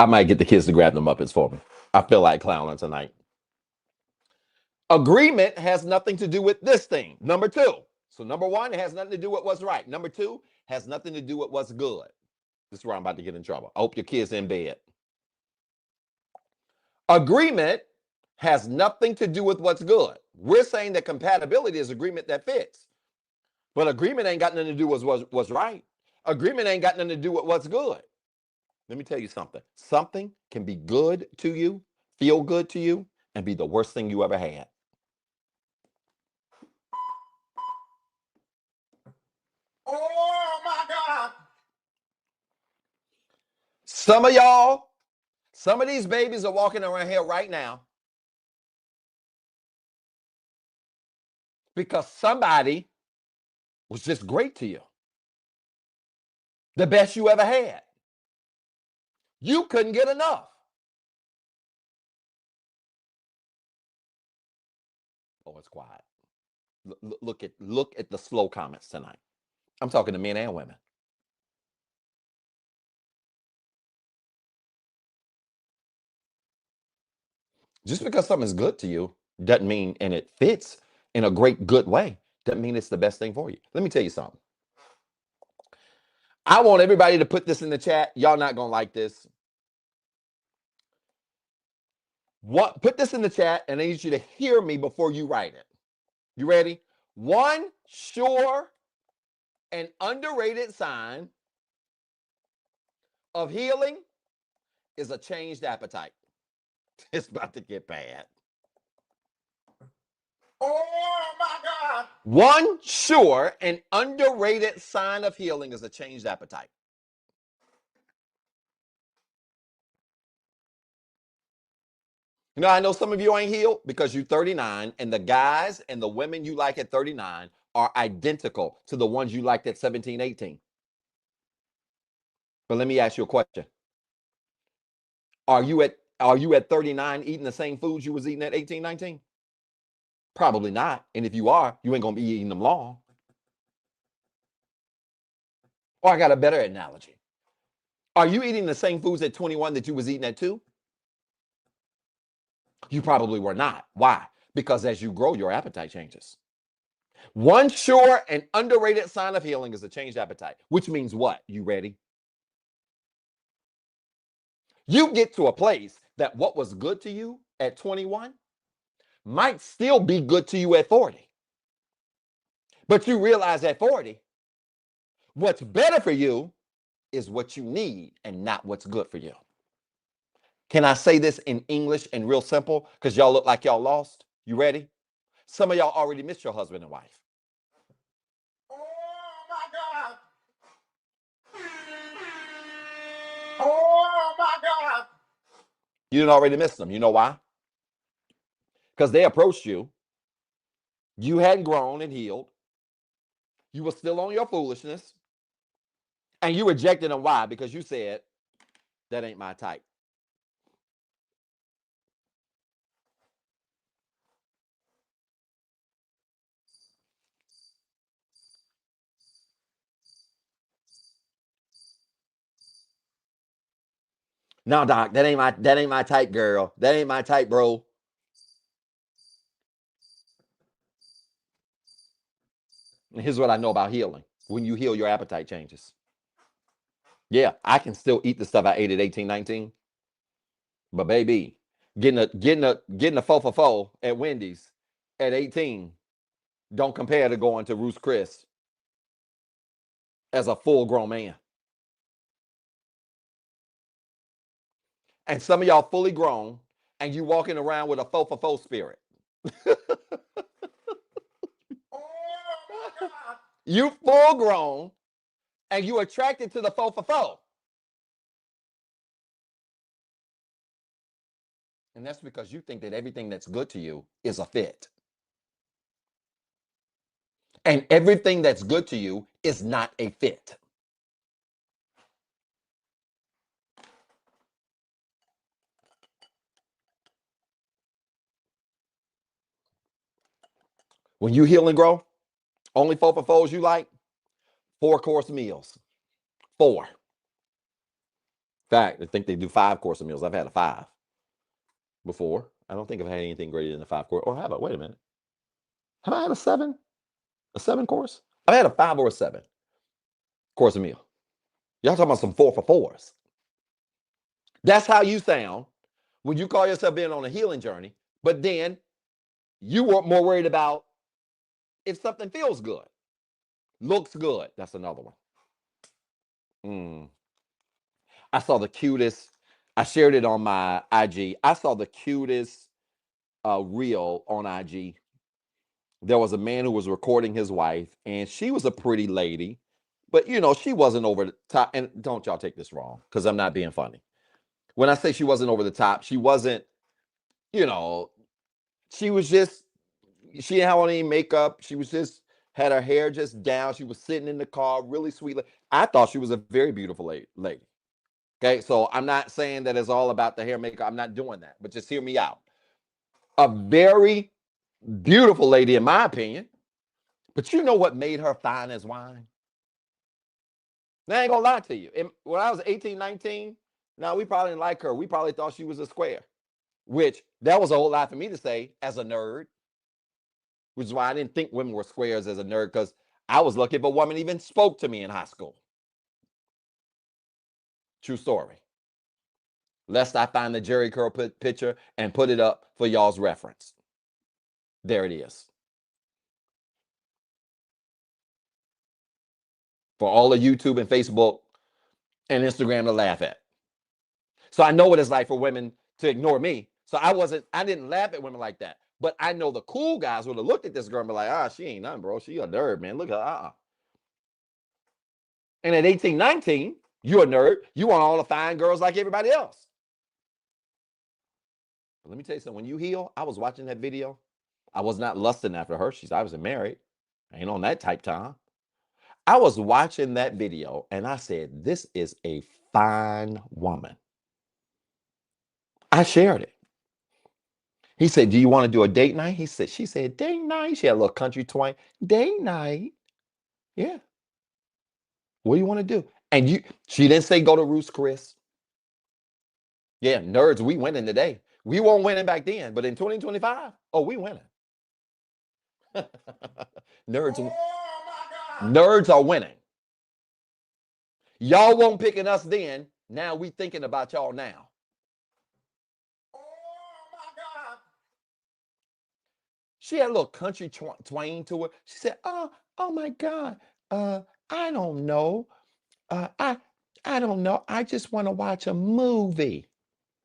I might get the kids to grab the Muppets for me. I feel like clowning tonight. Agreement has nothing to do with this thing. Number 2. So number 1, it has nothing to do with what's right. Number 2, has nothing to do with what's good. This is where I'm about to get in trouble. I hope your kids in bed. Agreement has nothing to do with what's good. We're saying that compatibility is agreement that fits. But agreement ain't got nothing to do with what's right. Agreement ain't got nothing to do with what's good. Let me tell you something. Something can be good to you, feel good to you, and be the worst thing you ever had. Oh my God. Some of y'all, some of these babies are walking around here right now because somebody was just great to you. The best you ever had. You couldn't get enough. Oh, it's quiet. Look at the slow comments tonight. I'm talking to men and women. Just because something's good to you doesn't mean, and it fits in a great good way, doesn't mean it's the best thing for you. Let me tell you something. I want everybody to put this in the chat. Y'all not gonna like this. What? Put this in the chat, and I need you to hear me before you write it. You ready? One sure and underrated sign of healing is a changed appetite. It's about to get bad. Oh my God. One sure and underrated sign of healing is a changed appetite. You know, I know some of you ain't healed because you're 39, and the guys and the women you like at 39 are identical to the ones you liked at 17, 18. But let me ask you a question. Are you at 39 eating the same foods you was eating at 18, 19? Probably not. And if you are, you ain't gonna be eating them long. Or I got a better analogy. Are you eating the same foods at 21 that you was eating at 2? You probably were not. Why? Because as you grow, your appetite changes. One sure and underrated sign of healing is a changed appetite, which means what? You ready? You get to a place that what was good to you at 21 might still be good to you at 40. But you realize at 40, what's better for you is what you need and not what's good for you. Can I say this in English and real simple? Because y'all look like y'all lost. You ready? Some of y'all already missed your husband and wife. Oh my God. Oh my God. You didn't already miss them. You know why? Because they approached you. You hadn't grown and healed. You were still on your foolishness. And you rejected them. Why? Because you said, that ain't my type. No, doc, that ain't my type, girl. That ain't my type, bro. And here's what I know about healing. When you heal, your appetite changes. Yeah, I can still eat the stuff I ate at 18, 19. But baby, getting a faux for four at Wendy's at 18 don't compare to going to Ruth's Chris as a full grown man. And some of y'all fully grown and you walking around with a faux for four spirit. You full grown and you attracted to the faux for four. And that's because you think that everything that's good to you is a fit. And everything that's good to you is not a fit. When you heal and grow, only four for fours you like, 4-course meals. 4. In fact, I think they do 5-course meals. I've had a 5 before. I don't think I've had anything greater than a 5-course. Or have I? Wait a minute. Have I had a 7? A 7-course? I've had a 5 or a 7-course meal. Y'all talking about some 4 for 4s. That's how you sound when you call yourself being on a healing journey, but then you were more worried about if something feels good, looks good. That's another one. I saw the cutest. I shared it on my IG. I saw the cutest reel on IG. There was a man who was recording his wife, and she was a pretty lady, but she wasn't over the top. And don't y'all take this wrong, because I'm not being funny. When I say she wasn't over the top, she wasn't. You know, she was just. She didn't have on any makeup. She was just had her hair just down. She was sitting in the car, really sweet. I thought she was a very beautiful lady. Okay, so I'm not saying that it's all about the hair makeup. I'm not doing that, but just hear me out. A very beautiful lady, in my opinion. But you know what made her fine as wine? I ain't gonna lie to you. When I was 18, 19, now we probably didn't like her. We probably thought she was a square, which that was a whole lot for me to say as a nerd, which is why I didn't think women were squares as a nerd, because I was lucky if a woman even spoke to me in high school. True story. Lest I find the Jerry curl picture and put it up for y'all's reference. There it is. For all of YouTube and Facebook and Instagram to laugh at. So I know what it's like for women to ignore me. So I didn't laugh at women like that. But I know the cool guys would have looked at this girl and be like, she ain't nothing, bro. She a nerd, man. Look at her. And at 18, 19, you're a nerd. You want all the fine girls like everybody else. But let me tell you something. When you heal, I was watching that video. I was not lusting after her. She's obviously married. I ain't on that type time. I was watching that video and I said, this is a fine woman. I shared it. He said, do you want to do a date night? She said, date night. She had a little country twang. Date night. Yeah. What do you want to do? And she didn't say go to Ruth's Chris. Yeah, nerds, we winning today. We weren't winning back then, but in 2025, oh, we winning. nerds, nerds are winning. Y'all won't picking us then. Now we thinking about y'all now. She had a little country twang to her. She said, oh my God, I don't know. I don't know. I just want to watch a movie.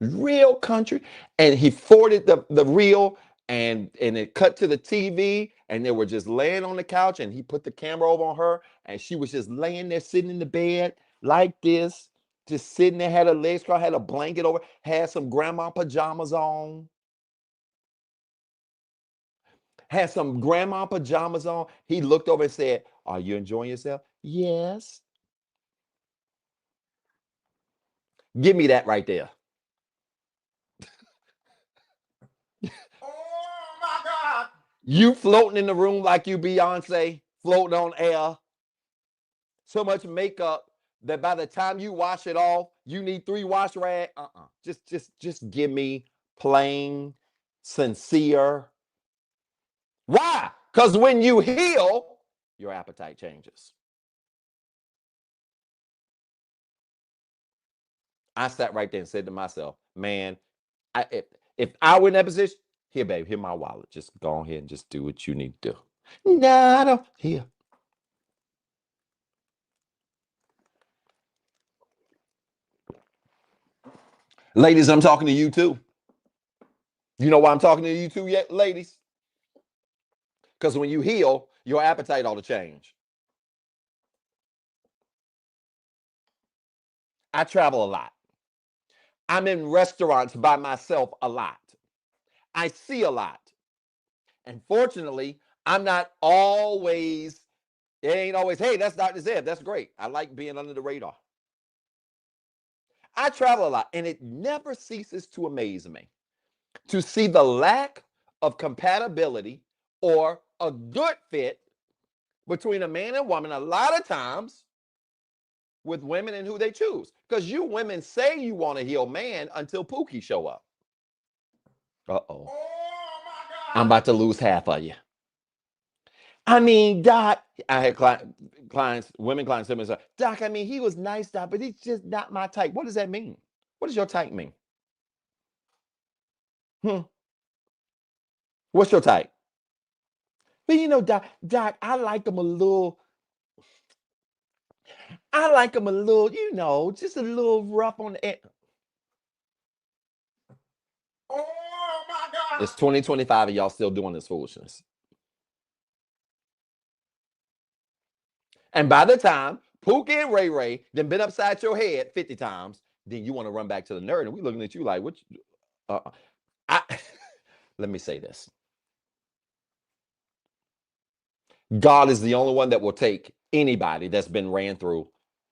Real country. And he forwarded the reel and it cut to the TV and they were just laying on the couch and he put the camera over on her and she was just laying there sitting in the bed like this, just sitting there, had her legs crossed, had a blanket over, had some grandma pajamas on. Had some grandma pajamas on. He looked over and said, "Are you enjoying yourself?" Yes. Give me that right there. Oh my God. You floating in the room like you Beyonce, floating on air. So much makeup that by the time you wash it off, you need 3 wash rags. Just give me plain, sincere. Why? Because when you heal, your appetite changes. I sat right there and said to myself, man, if I were in that position, here, babe, here my wallet. Just go ahead and just do what you need to do. No, I don't. Here. Ladies, I'm talking to you too. You know why I'm talking to you too yet, ladies? Because when you heal, your appetite ought to change. I travel a lot. I'm in restaurants by myself a lot. I see a lot. And fortunately, I'm not always, it ain't always, hey, that's Dr. Zeb. That's great. I like being under the radar. I travel a lot, and it never ceases to amaze me to see the lack of compatibility or a good fit between a man and woman a lot of times with women and who they choose. Because you women say you want to heal man until Pookie show up. Uh-oh. I'm about to lose half of you. I mean, Doc, I had clients, women clients, say, Doc, I mean, he was nice, Doc, but he's just not my type. What does that mean? What does your type mean? What's your type? But you know, Doc, I like him a little, just a little rough on the edge. Oh my God. It's 2025 and y'all still doing this foolishness. And by the time Pookie and Ray Ray then been upside your head 50 times, then you want to run back to the nerd and we looking at you like, what? I let me say this. God is the only one that will take anybody that's been ran through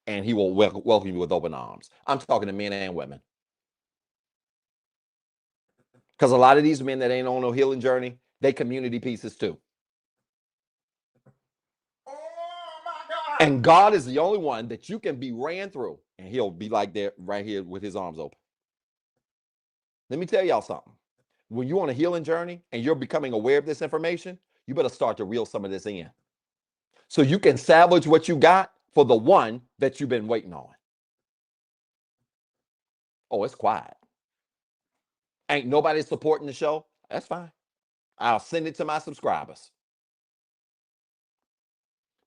and he will welcome you with open arms. I'm talking to men and women. Because a lot of these men that ain't on no healing journey, they community pieces too. Oh my God. And God is the only one that you can be ran through and he'll be like that right here with his arms open. Let me tell y'all something. When you're on a healing journey and you're becoming aware of this information, you better start to reel some of this in. So you can salvage what you got for the one that you've been waiting on. Oh, it's quiet. Ain't nobody supporting the show? That's fine. I'll send it to my subscribers.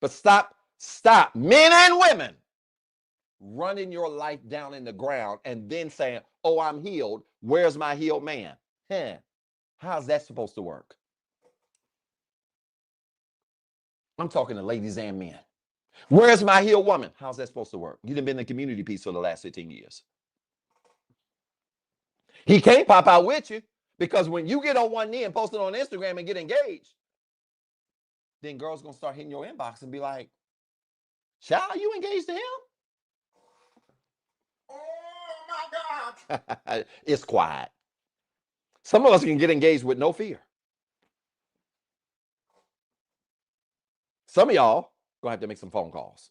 But stop, men and women, running your life down in the ground and then saying, oh, I'm healed. Where's my healed man? How's that supposed to work? I'm talking to ladies and men. Where's my healed woman? How's that supposed to work? You've been in the community piece for the last 15 years. He can't pop out with you because when you get on one knee and post it on Instagram and get engaged, then girls gonna start hitting your inbox and be like, child, you engaged to him? Oh my God. It's quiet. Some of us can get engaged with no fear. Some of y'all gonna have to make some phone calls.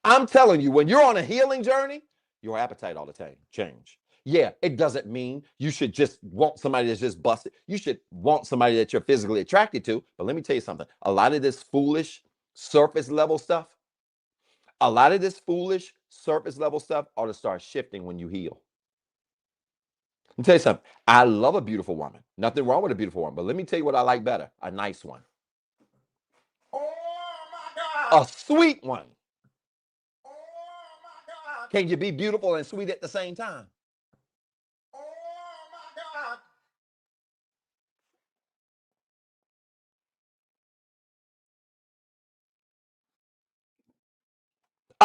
I'm telling you, when you're on a healing journey, your appetite all the time change. Yeah, it doesn't mean you should just want somebody that's just busted. You should want somebody that you're physically attracted to. But let me tell you something. A lot of this foolish surface level stuff, ought to start shifting when you heal. Let me tell you something. I love a beautiful woman. Nothing wrong with a beautiful woman. But let me tell you what I like better. A nice one. Oh my God. A sweet one. Oh my God. Can you be beautiful and sweet at the same time? Oh my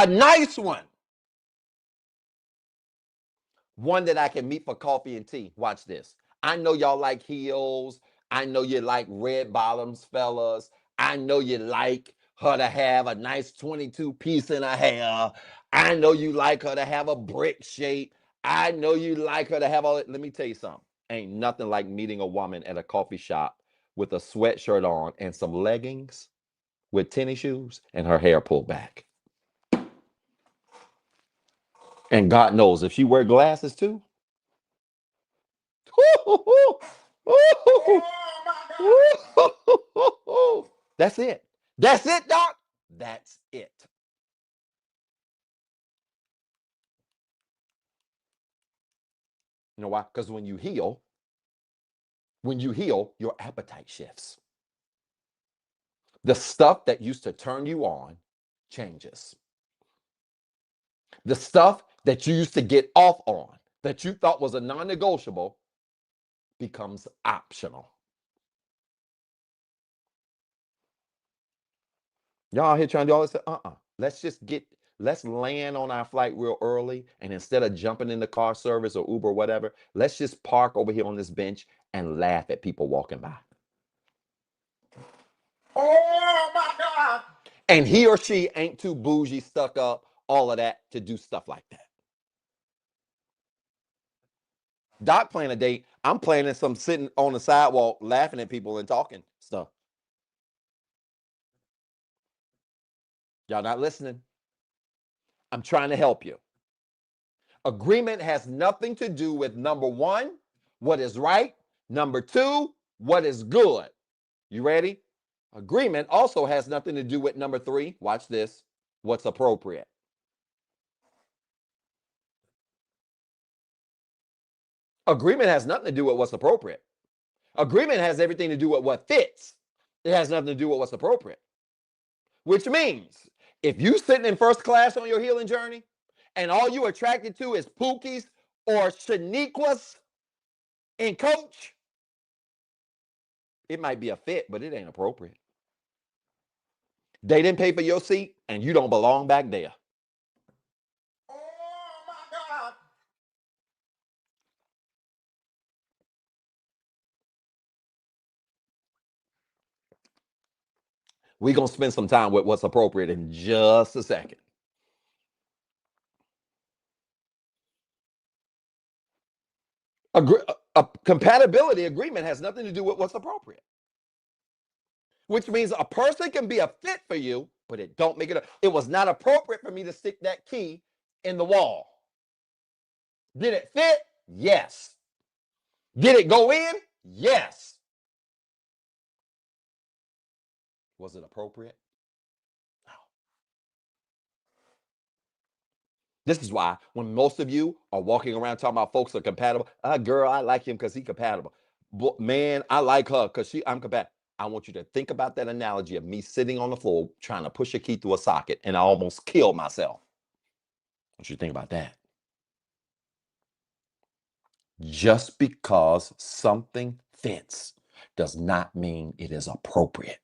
God. A nice one. One that I can meet for coffee and tea. Watch this. I know y'all like heels. I know you like red bottoms, fellas. I know you like her to have a nice 22 piece in her hair. I know you like her to have a brick shape. I know you like her to have all. Let me tell you something. Ain't nothing like meeting a woman at a coffee shop with a sweatshirt on and some leggings with tennis shoes and her hair pulled back. And God knows if she wear glasses too. That's it. That's it, Doc. That's it. You know why? Because when you heal, your appetite shifts. The stuff that used to turn you on changes. The stuff that you used to get off on, that you thought was a non negotiable, becomes optional. Y'all out here trying to do all this. Let's just let's land on our flight real early. And instead of jumping in the car service or Uber or whatever, let's just park over here on this bench and laugh at people walking by. Oh my God. And he or she ain't too bougie, stuck up, all of that to do stuff like that. Doc planning a date. I'm planning some sitting on the sidewalk laughing at people and talking stuff. Y'all not listening? I'm trying to help you. Agreement has nothing to do with number one, what is right. Number two, what is good. You ready? Agreement also has nothing to do with number three. Watch this. What's appropriate. Agreement has nothing to do with what's appropriate. Agreement has everything to do with what fits. It has nothing to do with what's appropriate. Which means if you sitting in first class on your healing journey and all you attracted to is Pookies or Shaniquas in coach, it might be a fit, but it ain't appropriate. They didn't pay for your seat and you don't belong back there. Oh my God. We're going to spend some time with what's appropriate in just a second. A compatibility agreement has nothing to do with what's appropriate, which means a person can be a fit for you, but it don't make it. It was not appropriate for me to stick that key in the wall. Did it fit? Yes. Did it go in? Yes. Was it appropriate? No. This is why when most of you are walking around talking about folks are compatible, girl, I like him because he's compatible. Man, I like her because I'm compatible. I want you to think about that analogy of me sitting on the floor trying to push a key through a socket and I almost killed myself. I want you to think about that. Just because something fits does not mean it is appropriate.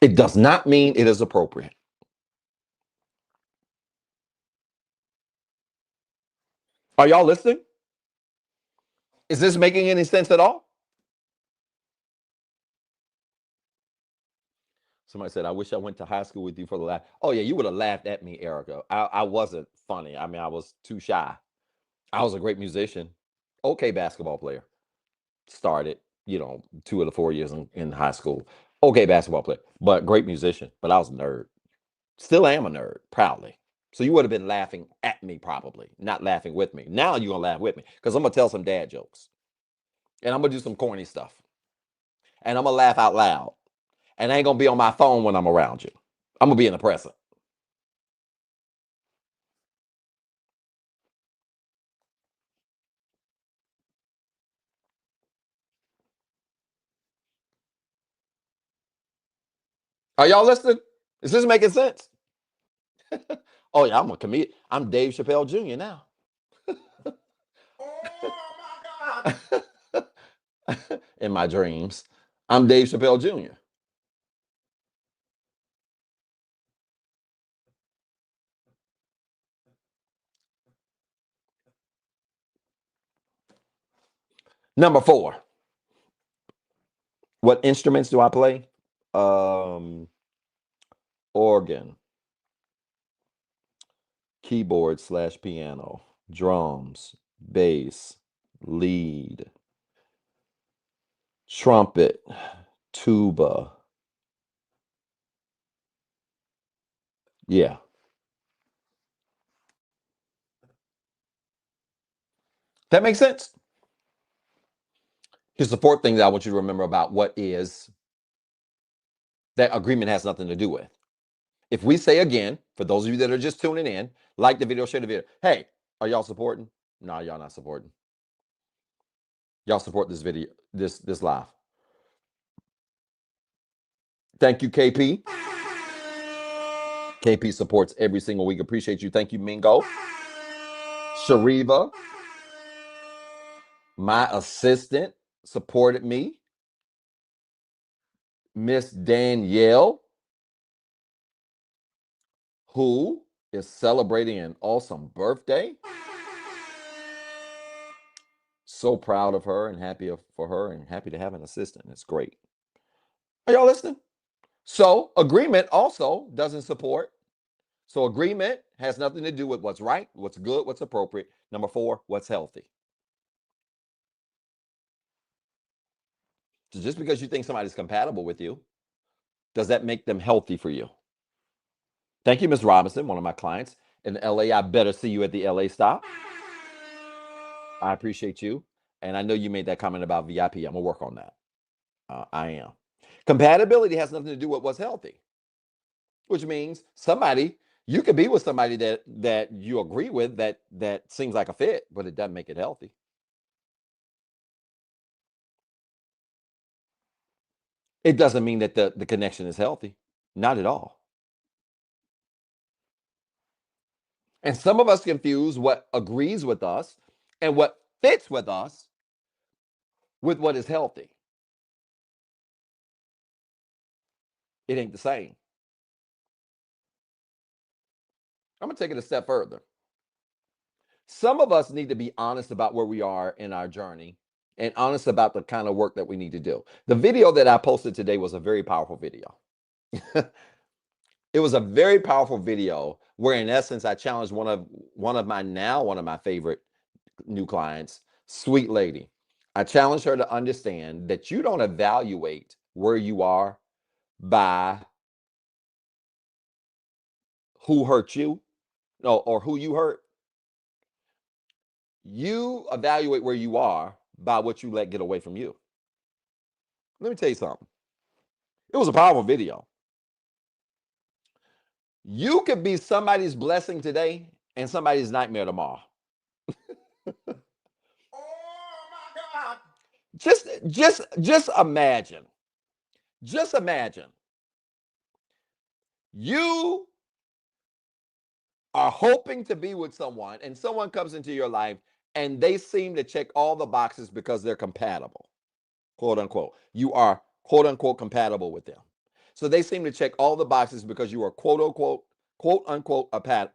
It does not mean it is appropriate. Are y'all listening? Is this making any sense at all? Somebody said, I wish I went to high school with you for the laugh. Oh, yeah, you would have laughed at me, Erica. I wasn't funny. I mean, I was too shy. I was a great musician, okay basketball player. Started, 2 of the 4 years in high school. Okay basketball player, but great musician. But I was a nerd. Still am a nerd, proudly. So you would have been laughing at me probably, not laughing with me. Now you're gonna laugh with me because I'm gonna tell some dad jokes and I'm gonna do some corny stuff and I'm gonna laugh out loud and I ain't gonna be on my phone when I'm around you. I'm gonna be in the present. Are y'all listening? Is this making sense? Oh yeah, I'm a comedian. I'm Dave Chappelle Jr. now. Oh my God. In my dreams, I'm Dave Chappelle Jr. Number 4. What instruments do I play? Um, Organ, keyboard/piano, drums, bass, lead, trumpet, tuba. Yeah. That makes sense. Here's the 4th thing that I want you to remember about what is that agreement has nothing to do with. If we say again, for those of you that are just tuning in, like the video, share the video. Hey, are y'all supporting? No, y'all not supporting. Y'all support this video, this live. Thank you, KP. KP supports every single week. Appreciate you. Thank you, Mingo. Shariva, my assistant, supported me. Miss Danielle, who is celebrating an awesome birthday. So proud of her and happy for her and happy to have an assistant. It's great. Are y'all listening? So agreement also doesn't support. So agreement has nothing to do with what's right, what's good, what's appropriate. Number 4, what's healthy. So just because you think somebody's compatible with you, does that make them healthy for you? Thank you, Ms. Robinson, one of my clients in LA. I better see you at the LA stop. I appreciate you. And I know you made that comment about VIP. I'm going to work on that. I am. Compatibility has nothing to do with what's healthy, which means you could be with somebody that you agree with that seems like a fit, but it doesn't make it healthy. It doesn't mean that the connection is healthy. Not at all. And some of us confuse what agrees with us and what fits with us with what is healthy. It ain't the same. I'm going to take it a step further. Some of us need to be honest about where we are in our journey and honest about the kind of work that we need to do. The video that I posted today was a very powerful video. It was a very powerful video where, in essence, I challenged one of my favorite new clients, sweet lady. I challenged her to understand that you don't evaluate where you are by who hurt you, no, or who you hurt. You evaluate where you are by what you let get away from you. Let me tell you something. It was a powerful video. You could be somebody's blessing today and somebody's nightmare tomorrow. Oh my God. Just imagine. Just imagine. You are hoping to be with someone and someone comes into your life and they seem to check all the boxes because they're compatible, quote unquote. You are quote unquote compatible with them. So they seem to check all the boxes because you are quote unquote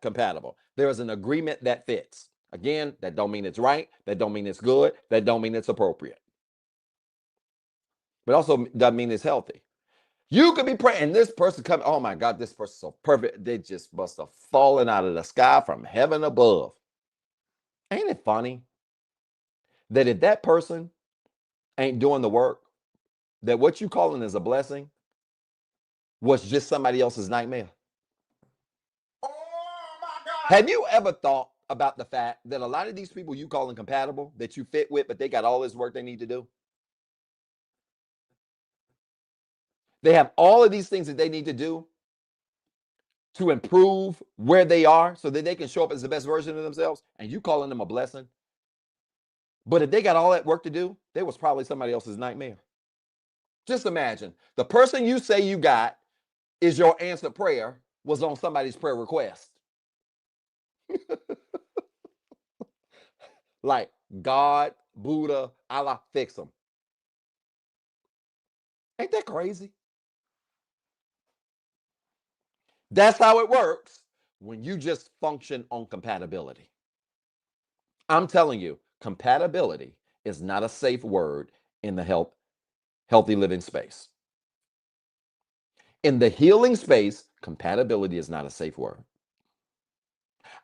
compatible. There is an agreement that fits. Again, that don't mean it's right. That don't mean it's good. That don't mean it's appropriate. But also doesn't mean it's healthy. You could be praying, and this person come. Oh my God, this person's so perfect. They just must have fallen out of the sky from heaven above. Ain't it funny that if that person ain't doing the work, that what you calling is a blessing was just somebody else's nightmare? Have you ever thought about the fact that a lot of these people you call incompatible that you fit with, but they got all this work they need to do? They have all of these things that they need to do to improve where they are so that they can show up as the best version of themselves, and you calling them a blessing. But if they got all that work to do, they was probably somebody else's nightmare. Just imagine the person you say you got is your answered prayer was on somebody's prayer request. Like God, Buddha, Allah, fix them. Ain't that crazy? That's how it works when you just function on compatibility. I'm telling you, compatibility is not a safe word in the healthy living space. In the healing space, compatibility is not a safe word.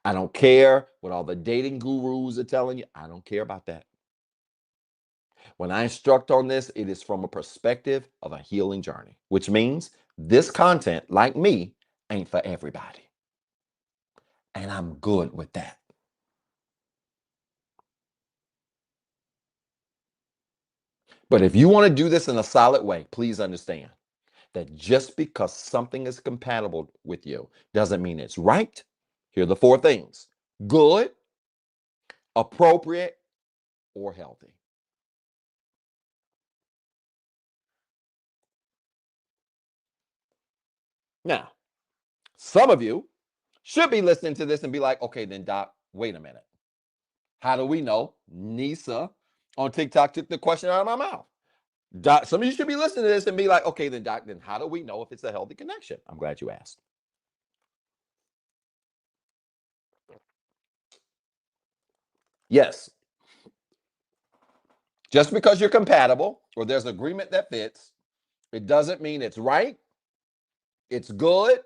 I don't care what all the dating gurus are telling you. I don't care about that. When I instruct on this, it is from a perspective of a healing journey, which means this content, like me, ain't for everybody. And I'm good with that. But if you want to do this in a solid way, please understand that just because something is compatible with you doesn't mean it's right. Here are the four things: good, appropriate, or healthy. Now, some of you should be listening to this and be like, okay, then Doc, wait a minute. How do we know? Nisa on TikTok took the question out of my mouth. Doc, some of you should be listening to this and be like, okay, then Doc, then how do we know if it's a healthy connection? I'm glad you asked. Yes, just because you're compatible or there's agreement that fits, it doesn't mean it's right, it's good,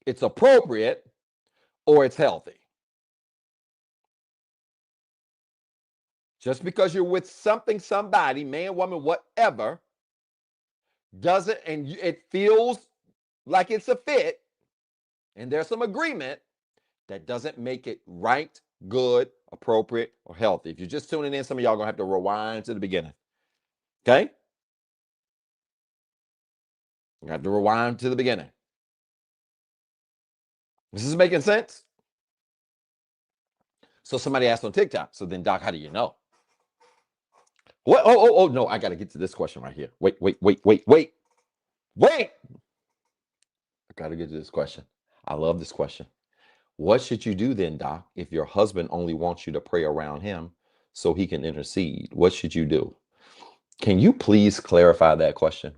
it's appropriate, or it's healthy. Just because you're with something, somebody, man, woman, whatever, doesn't, and it feels like it's a fit, and there's some agreement, that doesn't make it right, good, appropriate, or healthy. If you're just tuning in, some of y'all gonna have to rewind to the beginning. Okay? You have to rewind to the beginning. This is making sense? So somebody asked on TikTok, so then Doc, how do you know? What? Oh, no, I gotta get to this question right here. Wait. I gotta get to this question. I love this question. What should you do then, Doc, if your husband only wants you to pray around him so he can intercede? What should you do? Can you please clarify that question?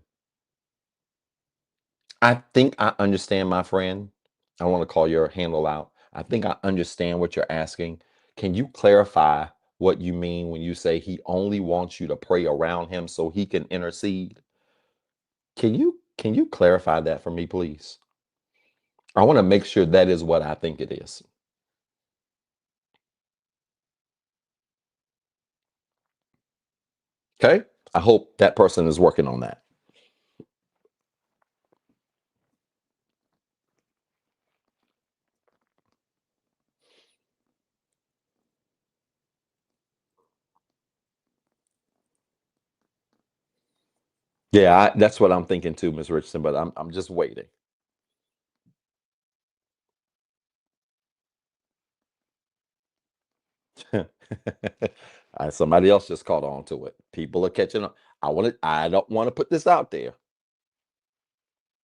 I think I understand, my friend. I want to call your handle out. I think I understand what you're asking. Can you clarify what you mean when you say he only wants you to pray around him so he can intercede? Can you clarify that for me, please? I want to make sure that is what I think it is. Okay? I hope that person is working on that. Yeah, that's what I'm thinking too, Ms. Richardson, but I'm just waiting. Somebody else just caught on to it. People are catching on. I don't want to put this out there.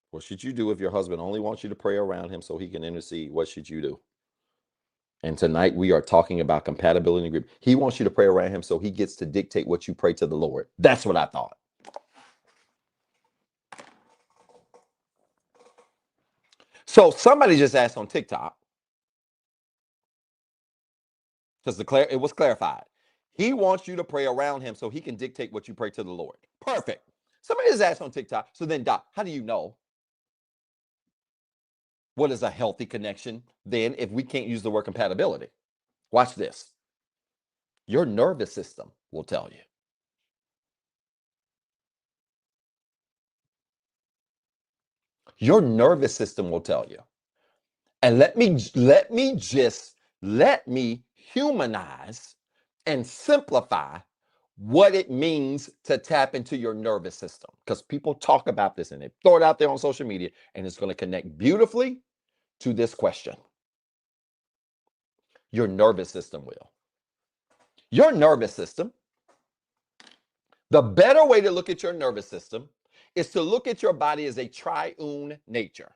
What should you do if your husband only wants you to pray around him so he can intercede? What should you do? And tonight we are talking about compatibility and agreement. He wants you to pray around him so he gets to dictate what you pray to the Lord. That's what I thought. So somebody just asked on TikTok, because it was clarified. He wants you to pray around him so he can dictate what you pray to the Lord. Perfect. Somebody just asked on TikTok. So then, Doc, how do you know what is a healthy connection then if we can't use the word compatibility? Watch this. Your nervous system will tell you. Your nervous system will tell you. And let me humanize and simplify what it means to tap into your nervous system. Because people talk about this and they throw it out there on social media, and it's going to connect beautifully to this question. Your nervous system will. Your nervous system, the better way to look at your nervous system is to look at your body as a triune nature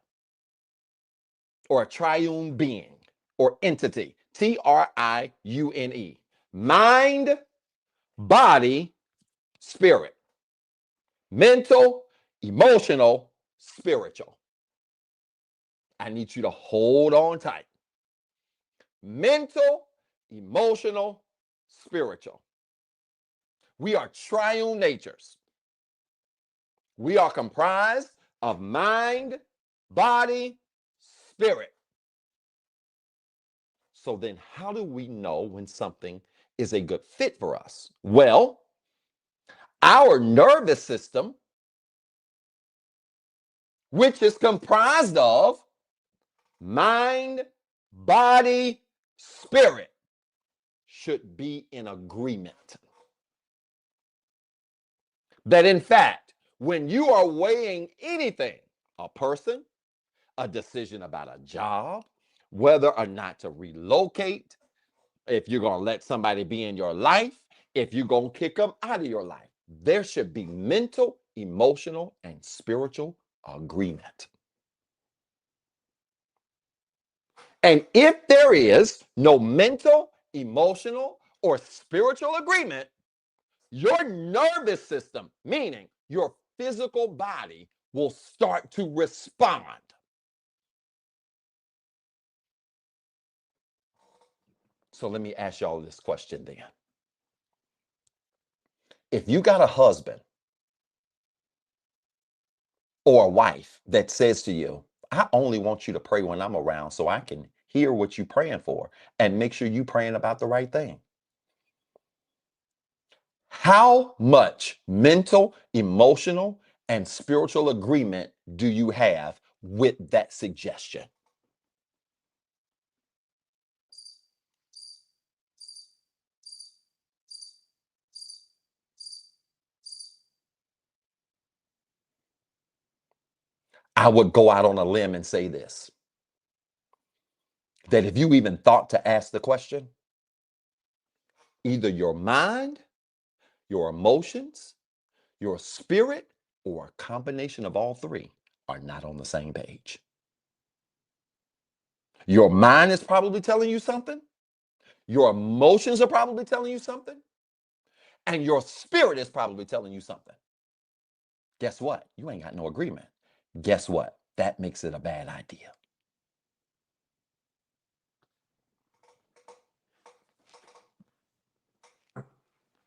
or a triune being or entity. Triune. Mind, body, spirit. Mental, emotional, spiritual. I need you to hold on tight. Mental, emotional, spiritual. We are triune natures. We are comprised of mind, body, spirit. So then how do we know when something is a good fit for us? Well, our nervous system, which is comprised of mind, body, spirit, should be in agreement. That in fact, when you are weighing anything, a person, a decision about a job, whether or not to relocate, if you're going to let somebody be in your life, if you're going to kick them out of your life, there should be mental, emotional, and spiritual agreement. And if there is no mental, emotional, or spiritual agreement, your nervous system, meaning your physical body, will start to respond. So let me ask y'all this question then. If you got a husband or a wife that says to you, I only want you to pray when I'm around so I can hear what you're praying for and make sure you're praying about the right thing. How much mental, emotional, and spiritual agreement do you have with that suggestion? I would go out on a limb and say this, that if you even thought to ask the question, either your mind, your emotions, your spirit, or a combination of all three are not on the same page. Your mind is probably telling you something, your emotions are probably telling you something, and your spirit is probably telling you something. Guess what? You ain't got no agreement. Guess what? That makes it a bad idea.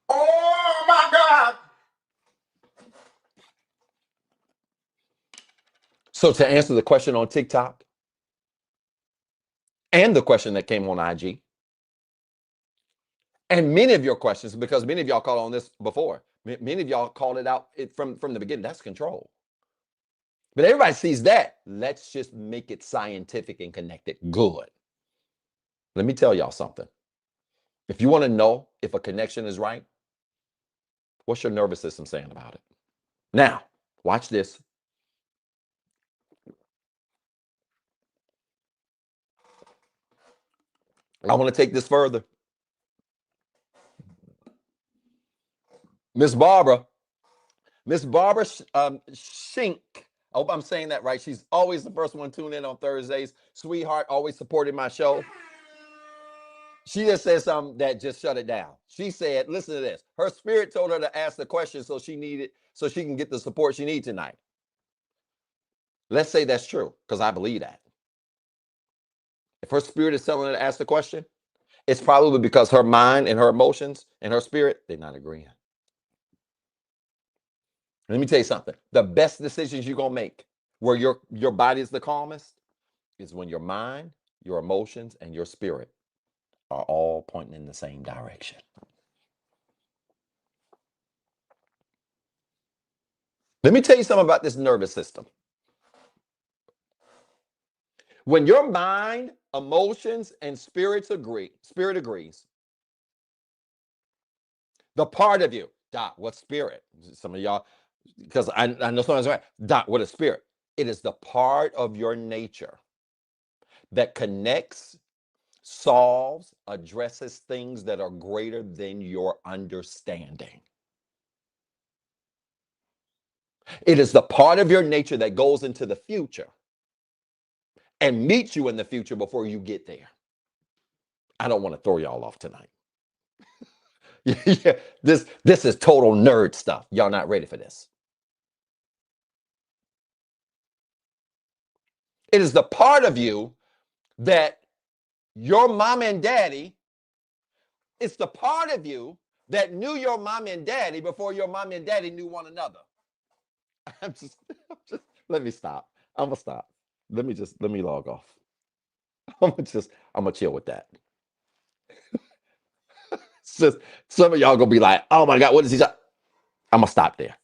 Oh my God. So to answer the question on TikTok and the question that came on IG, and many of your questions, because many of y'all called on this before, many of y'all called it out from the beginning. That's control. But everybody sees that. Let's just make it scientific and connected. Good. Let me tell y'all something. If you want to know if a connection is right, what's your nervous system saying about it? Now, watch this. I want to take this further. Miss Barbara Shink. I hope I'm saying that right. She's always the first one tuned in on Thursdays. Sweetheart, always supporting my show. She just said something that just shut it down. She said, listen to this. Her spirit told her to ask the question so she can get the support she needs tonight. Let's say that's true, because I believe that. If her spirit is telling her to ask the question, it's probably because her mind and her emotions and her spirit, they're not agreeing. Let me tell you something. The best decisions you're going to make where your body is the calmest is when your mind, your emotions, and your spirit are all pointing in the same direction. Let me tell you something about this nervous system. When your mind, emotions, and spirit agrees, the part of you, Doc, what spirit? Some of y'all, because I know someone's right. Doc, what is spirit? It is the part of your nature that connects, solves, addresses things that are greater than your understanding. It is the part of your nature that goes into the future and meets you in the future before you get there. I don't want to throw y'all off tonight. Yeah, this is total nerd stuff. Y'all not ready for this. It is the part of you that your mom and daddy, it's the part of you that knew your mom and daddy before your mom and daddy knew one another. I'm just let me stop. I'm gonna stop. Let me log off. I'm gonna chill with that. It's just some of y'all gonna be like, oh my God, what is he? I'm gonna stop there.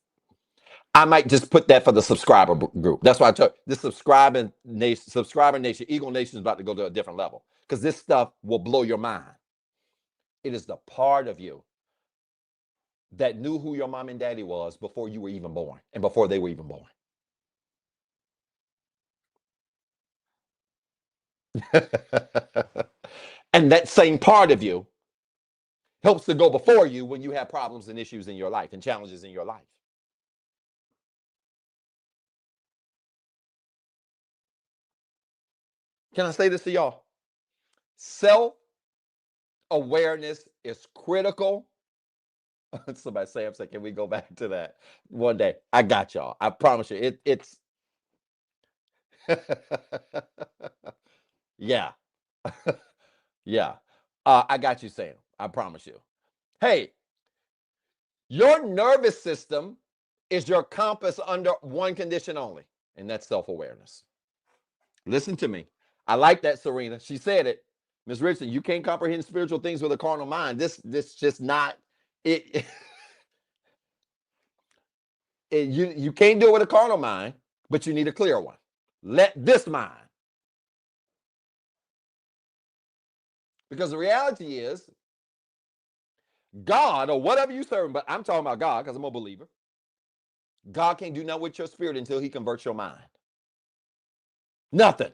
I might just put that for the subscriber group. That's why I told this subscriber nation, Eagle Nation is about to go to a different level because this stuff will blow your mind. It is the part of you that knew who your mom and daddy was before you were even born and before they were even born. And that same part of you helps to go before you when you have problems and issues in your life and challenges in your life. Can I say this to y'all? Self awareness is critical. Somebody say, I'm saying, can we go back to that one day? I got y'all. I promise you. It's yeah. Yeah. I got you, Sam. I promise you. Hey, your nervous system is your compass under one condition only, and that's self-awareness. Listen to me. I like that, Serena. She said it. Ms. Richardson, you can't comprehend spiritual things with a carnal mind. This just not it. You can't do it with a carnal mind, but you need a clear one. Let this mind. Because the reality is, God or whatever you serve, but I'm talking about God because I'm a believer. God can't do nothing with your spirit until he converts your mind. Nothing.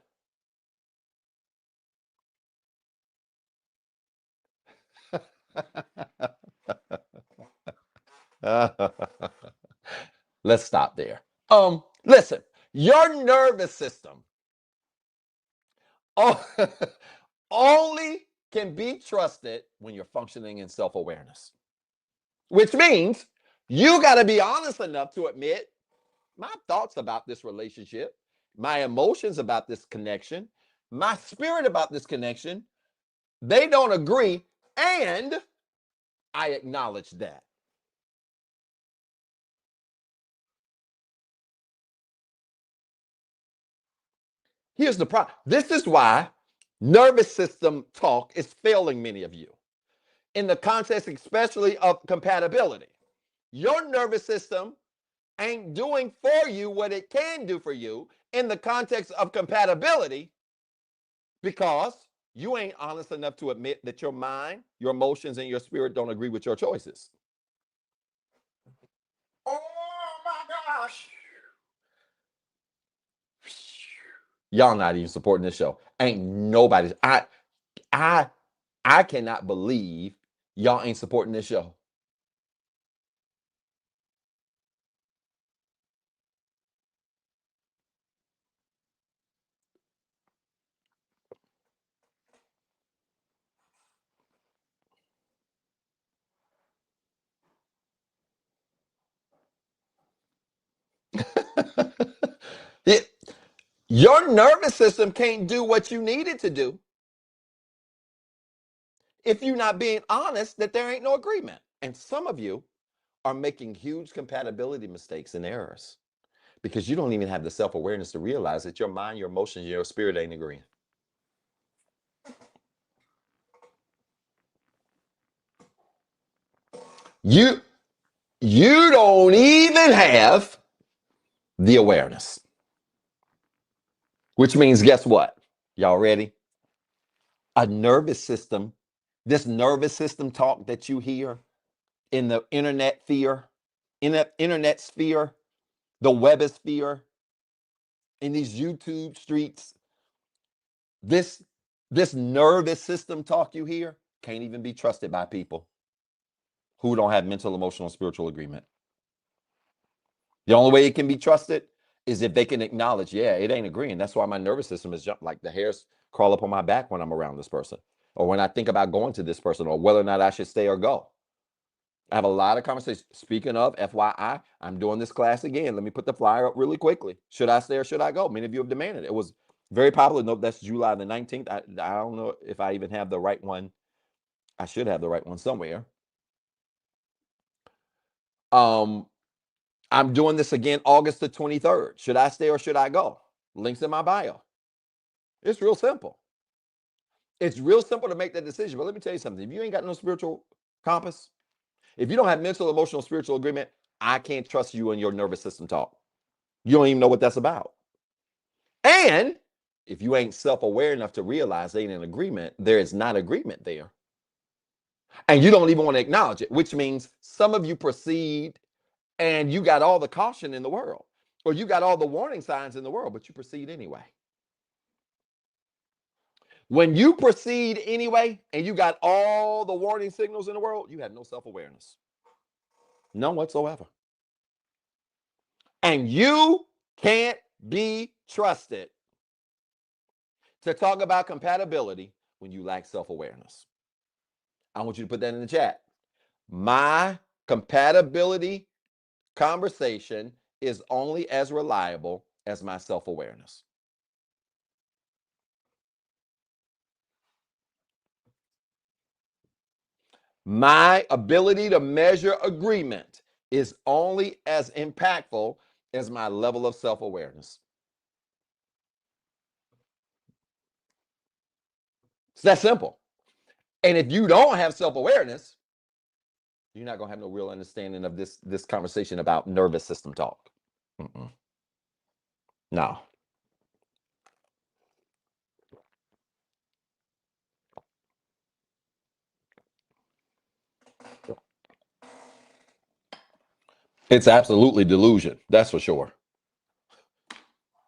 Let's stop there. Listen, your nervous system only can be trusted when you're functioning in self-awareness, which means you got to be honest enough to admit my thoughts about this relationship, my emotions about this connection, my spirit about this connection, they don't agree, and I acknowledge that. Here's the problem. This is why nervous system talk is failing many of you in the context, especially of compatibility. Your nervous system ain't doing for you what it can do for you in the context of compatibility because you ain't honest enough to admit that your mind, your emotions, and your spirit don't agree with your choices. Oh my gosh. Y'all not even supporting this show. Ain't nobody. I I cannot believe y'all ain't supporting this show. It, your nervous system can't do what you need it to do if you're not being honest that there ain't no agreement. And some of you are making huge compatibility mistakes and errors because you don't even have the self-awareness to realize that your mind, your emotions, your spirit ain't agreeing. You you don't even have the awareness. Which means, guess what? Y'all ready? A nervous system, this nervous system talk that you hear in the internet sphere, the webosphere, in these YouTube streets, this nervous system talk you hear can't even be trusted by people who don't have mental, emotional, and spiritual agreement. The only way it can be trusted is if they can acknowledge, yeah, it ain't agreeing. That's why my nervous system is like the hairs crawl up on my back when I'm around this person, or when I think about going to this person, or whether or not I should stay or go. I have a lot of conversations. Speaking of, FYI, I'm doing this class again. Let me put the flyer up really quickly. Should I stay or should I go? Many of you have demanded it. It was very popular. Note that's July the 19th. I don't know if I even have the right one. I should have the right one somewhere. I'm doing this again August the 23rd. Should I stay or should I go? Links in my bio. It's real simple. It's real simple to make that decision. But let me tell you something. If you ain't got no spiritual compass, if you don't have mental, emotional, spiritual agreement, I can't trust you and your nervous system talk. You don't even know what that's about. And if you ain't self-aware enough to realize they ain't in agreement, there is not agreement there. And you don't even want to acknowledge it, which means some of you proceed and you got all the caution in the world, or you got all the warning signs in the world, but you proceed anyway. When you proceed anyway and you got all the warning signals in the world, you have no self-awareness. None whatsoever. And you can't be trusted to talk about compatibility when you lack self-awareness. I want you to put that in the chat. My compatibility conversation is only as reliable as my self-awareness. My ability to measure agreement is only as impactful as my level of self-awareness. It's that simple. And if you don't have self-awareness, you're not going to have no real understanding of this conversation about nervous system talk. No. It's absolutely delusion. That's for sure.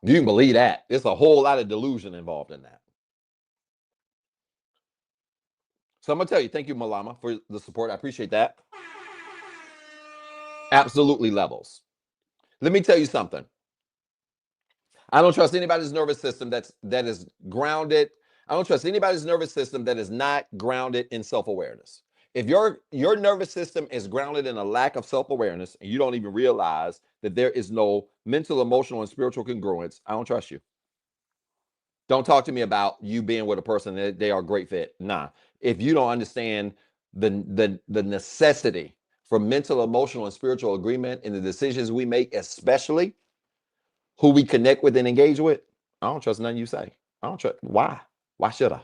You can believe that. There's a whole lot of delusion involved in that. So I'm going to tell you, thank you, Malama, for the support. I appreciate that. Absolutely levels. Let me tell you something. I don't trust anybody's nervous system that is grounded. I don't trust anybody's nervous system that is not grounded in self-awareness. If your nervous system is grounded in a lack of self-awareness and you don't even realize that there is no mental, emotional, and spiritual congruence, I don't trust you. Don't talk to me about you being with a person that they are a great fit. Nah. If you don't understand the necessity for mental, emotional, and spiritual agreement in the decisions we make, especially who we connect with and engage with, I don't trust nothing you say. I don't trust. Why? Why should I?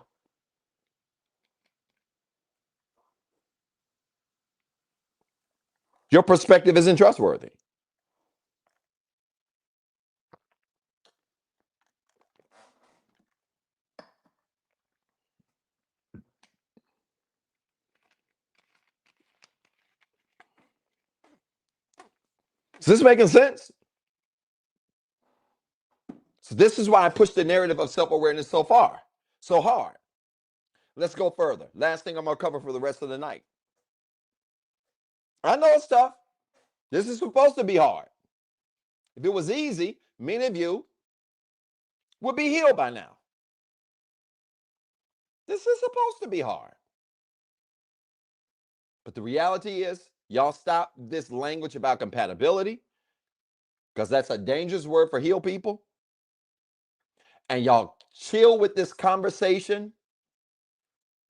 Your perspective isn't trustworthy. Is this making sense? So this is why I push the narrative of self-awareness so hard. Let's go further. Last thing I'm going to cover for the rest of the night. I know it's tough. This is supposed to be hard. If it was easy, many of you would be healed by now. This is supposed to be hard. But the reality is, y'all stop this language about compatibility, because that's a dangerous word for heal people. And y'all chill with this conversation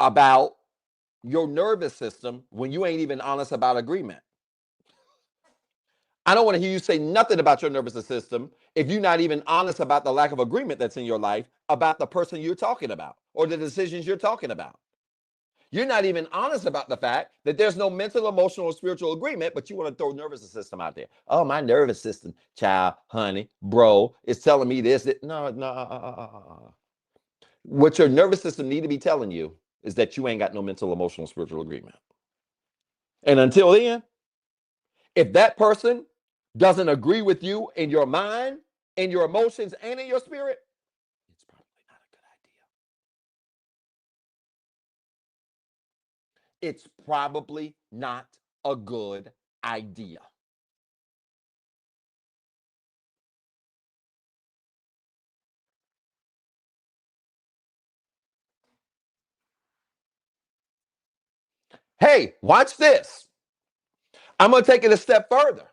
about your nervous system when you ain't even honest about agreement. I don't want to hear you say nothing about your nervous system if you're not even honest about the lack of agreement that's in your life about the person you're talking about or the decisions you're talking about. You're not even honest about the fact that there's no mental, emotional, or spiritual agreement, but you want to throw nervous system out there. Oh, my nervous system, child, honey, bro, is telling me this. That, no, no. What your nervous system need to be telling you is that you ain't got no mental, emotional, spiritual agreement. And until then, if that person doesn't agree with you in your mind, in your emotions, and in your spirit, it's probably not a good idea. It's probably not a good idea. Hey, watch this. I'm going to take it a step further.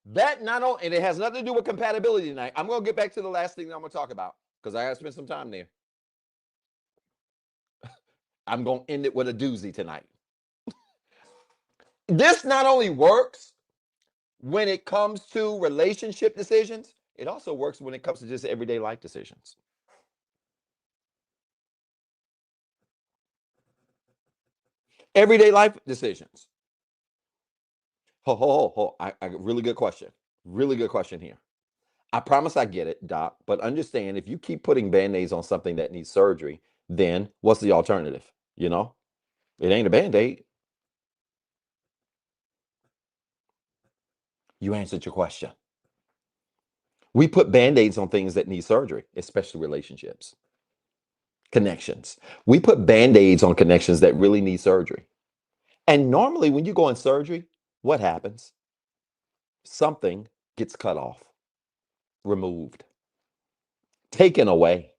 That not only, and it has nothing to do with compatibility tonight. I'm going to get back to the last thing that I'm going to talk about because I got to spend some time there. I'm going to end it with a doozy tonight. This not only works when it comes to relationship decisions, it also works when it comes to just everyday life decisions. Everyday life decisions. Really good question. Really good question here. I promise I get it, Doc, but understand if you keep putting band-aids on something that needs surgery, then what's the alternative? You know, it ain't a band-aid. You answered your question. We put band-aids on things that need surgery, especially relationships, connections. We put band-aids on connections that really need surgery. And normally when you go in surgery, what happens? Something gets cut off, removed, taken away.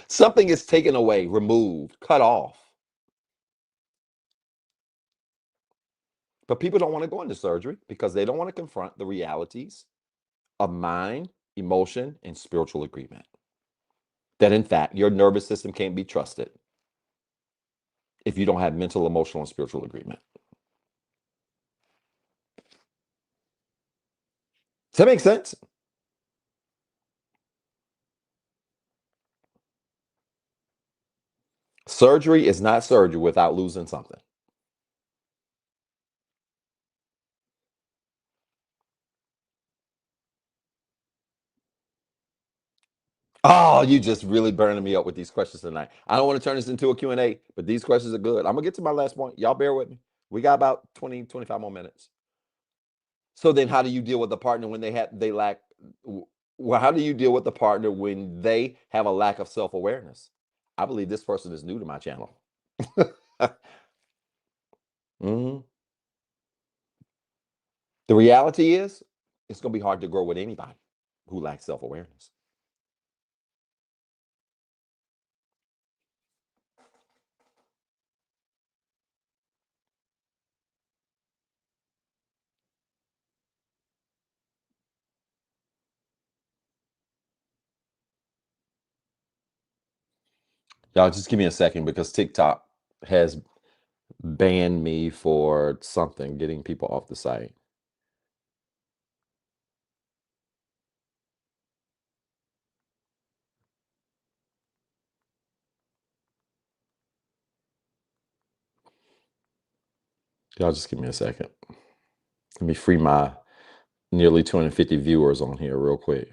Something is taken away, removed, cut off. But people don't want to go into surgery because they don't want to confront the realities of mind, emotion, and spiritual agreement. That in fact, your nervous system can't be trusted if you don't have mental, emotional, and spiritual agreement. Does that make sense? Surgery is not surgery without losing something. Oh, you just really burning me up with these questions tonight. I don't want to turn this into a Q&A, but these questions are good. I'm going to get to my last point. Y'all bear with me. We got about 20, 25 more minutes. So then how do you deal with the partner when they lack well, how do you deal with the partner when they have a lack of self-awareness? I believe this person is new to my channel. Mhm. The reality is it's going to be hard to grow with anybody who lacks self-awareness. Y'all just give me a second because TikTok has banned me for something, getting people off the site. Y'all just give me a second. Let me free my nearly 250 viewers on here real quick.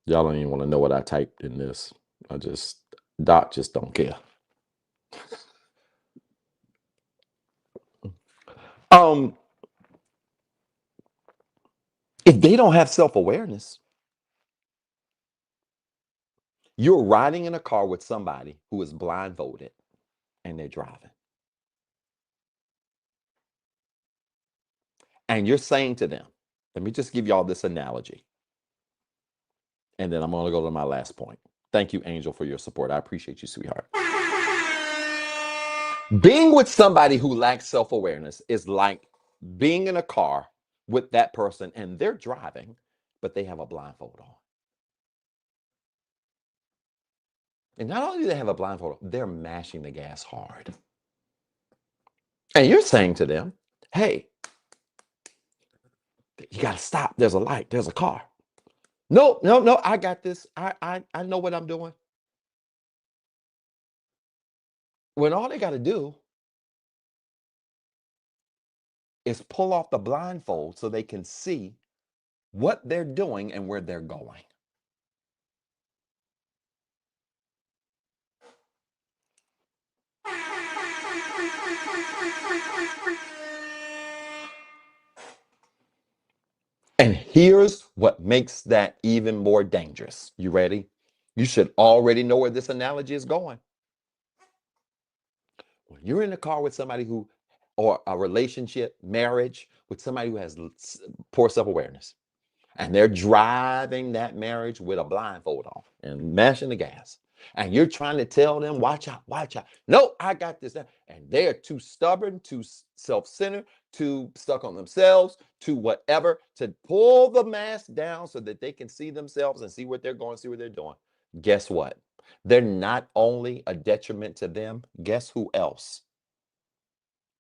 Y'all don't even want to know what I typed in this. Doc just don't care. Um, if they don't have self-awareness, you're riding in a car with somebody who is blindfolded and they're driving. And you're saying to them, let me just give y'all this analogy. And then I'm going to go to my last point. Thank you, Angel, for your support. I appreciate you, sweetheart. Being with somebody who lacks self-awareness is like being in a car with that person and they're driving, but they have a blindfold on. And not only do they have a blindfold, they're mashing the gas hard. And you're saying to them, hey, you got to stop. There's a light. There's a car. No, no, no. I got this. I know what I'm doing. When all they got to do is pull off the blindfold so they can see what they're doing and where they're going. And here's what makes that even more dangerous. You ready? You should already know where this analogy is going. When you're in the car with somebody who, or a relationship, marriage with somebody who has poor self awareness, and they're driving that marriage with a blindfold on and mashing the gas. And you're trying to tell them, watch out, watch out. No, I got this. And they're too stubborn, too self-centered, too stuck on themselves, to whatever, to pull the mask down so that they can see themselves and see what they're going, see what they're doing. Guess what? They're not only a detriment to them, guess who else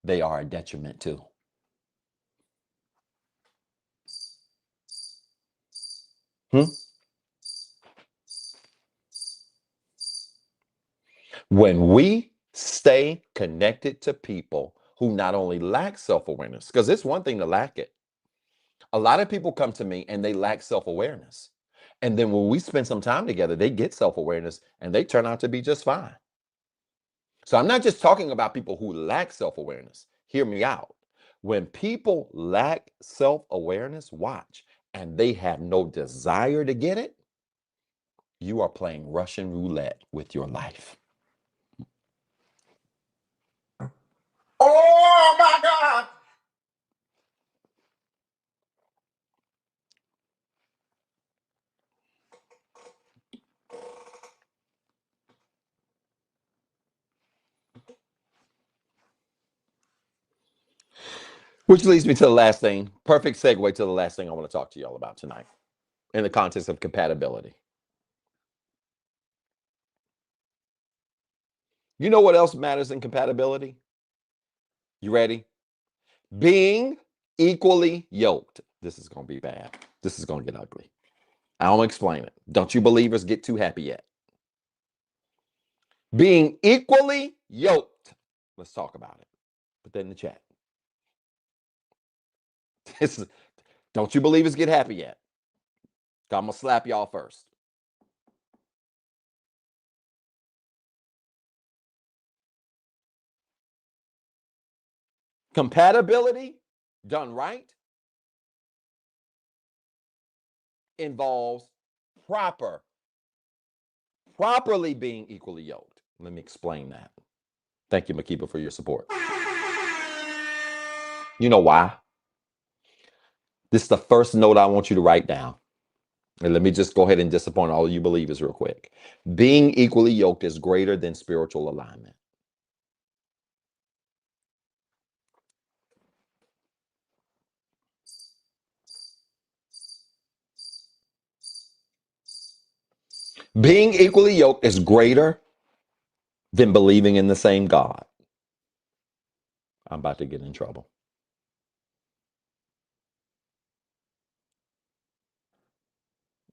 they are a detriment to? Hmm? When we stay connected to people who not only lack self-awareness, because it's one thing to lack it. A lot of people come to me and they lack self-awareness. And then when we spend some time together, they get self-awareness and they turn out to be just fine. So I'm not just talking about people who lack self-awareness. Hear me out. When people lack self-awareness, watch, and they have no desire to get it, you are playing Russian roulette with your life. Oh my God. Which leads me to the last thing, perfect segue to the last thing I want to talk to y'all about tonight in the context of compatibility. You know what else matters in compatibility? You ready? Being equally yoked. This is going to be bad. This is going to get ugly. I'll explain it. Don't you believers get too happy yet. Being equally yoked. Let's talk about it. Put that in the chat. This is, don't you believers get happy yet? I'm going to slap y'all first. Compatibility done right involves properly being equally yoked. Let me explain that. Thank you, Makiba, for your support. You know why? This is the first note I want you to write down. And let me just go ahead and disappoint all of you believers real quick. Being equally yoked is greater than spiritual alignment. Being equally yoked is greater than believing in the same God. I'm about to get in trouble.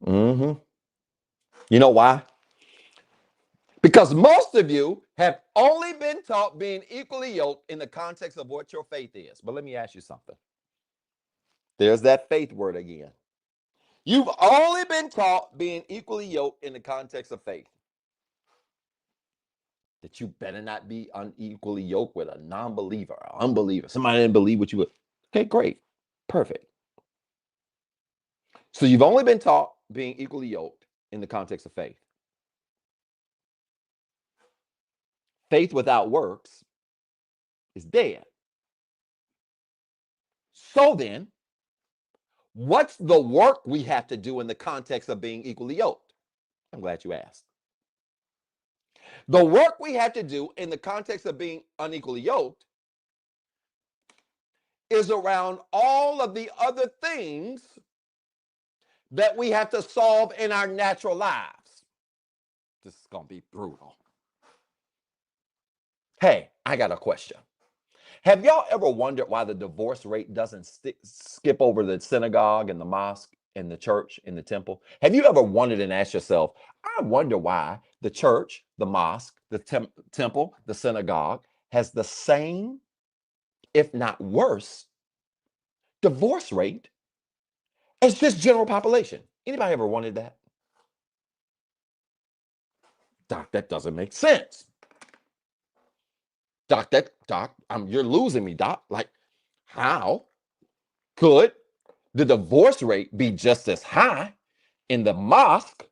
Mm-hmm. You know why? Because most of you have only been taught being equally yoked in the context of what your faith is. But let me ask you something. There's that faith word again. You've only been taught being equally yoked in the context of faith. That you better not be unequally yoked with a non-believer, or unbeliever, somebody didn't believe what you would. Okay, great. Perfect. So you've only been taught being equally yoked in the context of faith. Faith without works is dead. So then, what's the work we have to do in the context of being equally yoked? I'm glad you asked. The work we have to do in the context of being unequally yoked is around all of the other things that we have to solve in our natural lives. This is going to be brutal. Hey, I got a question. Have y'all ever wondered why the divorce rate doesn't skip over the synagogue and the mosque and the church and the temple? Have you ever wondered and asked yourself, I wonder why the church, the mosque, the temple, the synagogue has the same, if not worse, divorce rate as just general population? Anybody ever wondered that? Doc, that doesn't make sense. Doc, you're losing me, Doc. Like, how could the divorce rate be just as high in the mosque,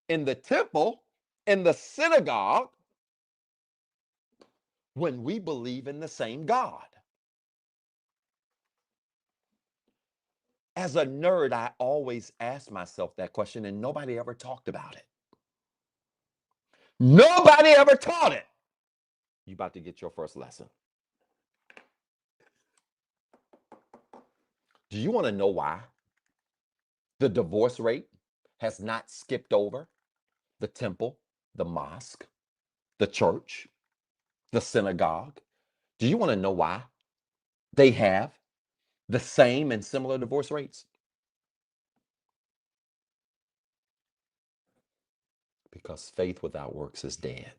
in the temple, in the synagogue when we believe in the same God? As a nerd, I always ask myself that question, and nobody ever talked about it. Nobody ever taught it. You about to get your first lesson. Do you want to know why the divorce rate has not skipped over the temple, the mosque, the church, the synagogue? Do you want to know why they have the same and similar divorce rates? Because faith without works is dead.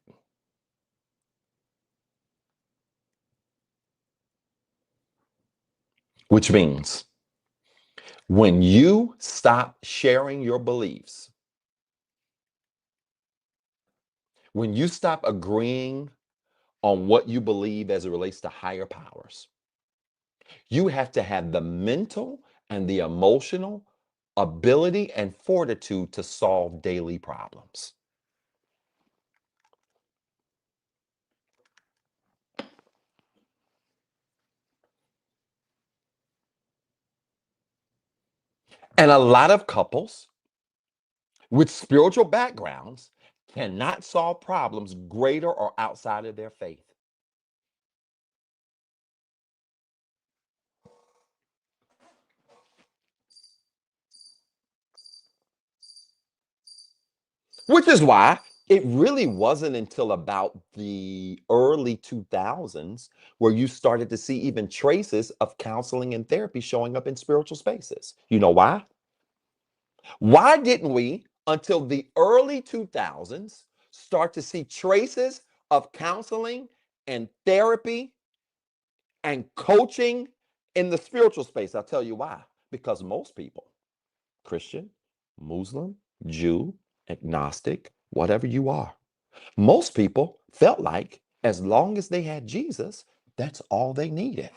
Which means when you stop sharing your beliefs, when you stop agreeing on what you believe as it relates to higher powers, you have to have the mental and the emotional ability and fortitude to solve daily problems. And a lot of couples with spiritual backgrounds cannot solve problems greater or outside of their faith. Which is why it really wasn't until about the early 2000s where you started to see even traces of counseling and therapy showing up in spiritual spaces. You know why? Why didn't we, until the early 2000s, start to see traces of counseling and therapy and coaching in the spiritual space? I'll tell you why. Because most people, Christian, Muslim, Jew, agnostic, whatever you are, most people felt like as long as they had Jesus, that's all they needed.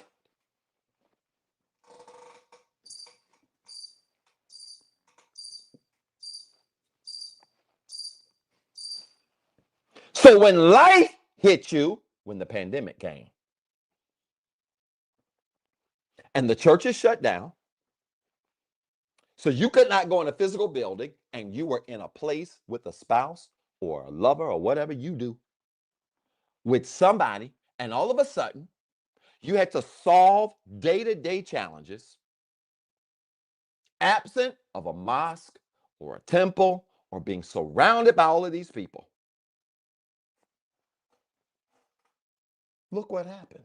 So when life hit you, when the pandemic came, and the church is shut down, so you could not go in a physical building, and you were in a place with a spouse or a lover or whatever you do with somebody, and all of a sudden, you had to solve day-to-day challenges absent of a mosque or a temple or being surrounded by all of these people. Look what happened.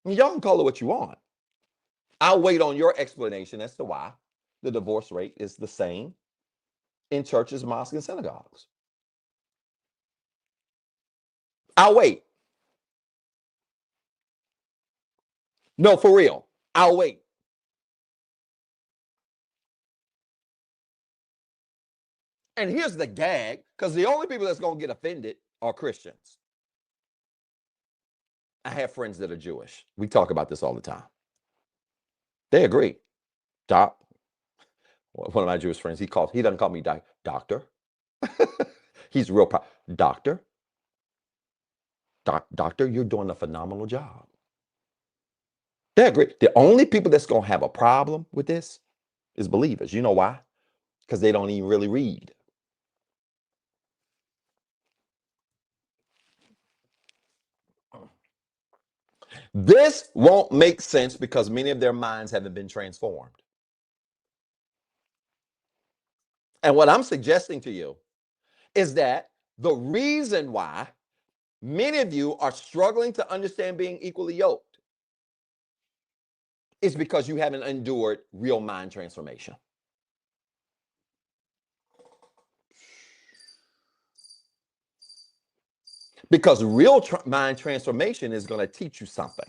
Y'all can call it what you want. I'll wait on your explanation as to why the divorce rate is the same in churches, mosques, and synagogues. I'll wait. No, for real. I'll wait. And here's the gag, because the only people that's going to get offended are Christians. I have friends that are Jewish. We talk about this all the time. They agree. Doc, one of my Jewish friends, he doesn't call me doctor. He's real proud. Doctor, doctor, you're doing a phenomenal job. They agree. The only people that's going to have a problem with this is believers. You know why? Because they don't even really read. This won't make sense because many of their minds haven't been transformed. And what I'm suggesting to you is that the reason why Many of you are struggling to understand being equally yoked. It's because you haven't endured real mind transformation. Because real mind transformation is going to teach you something.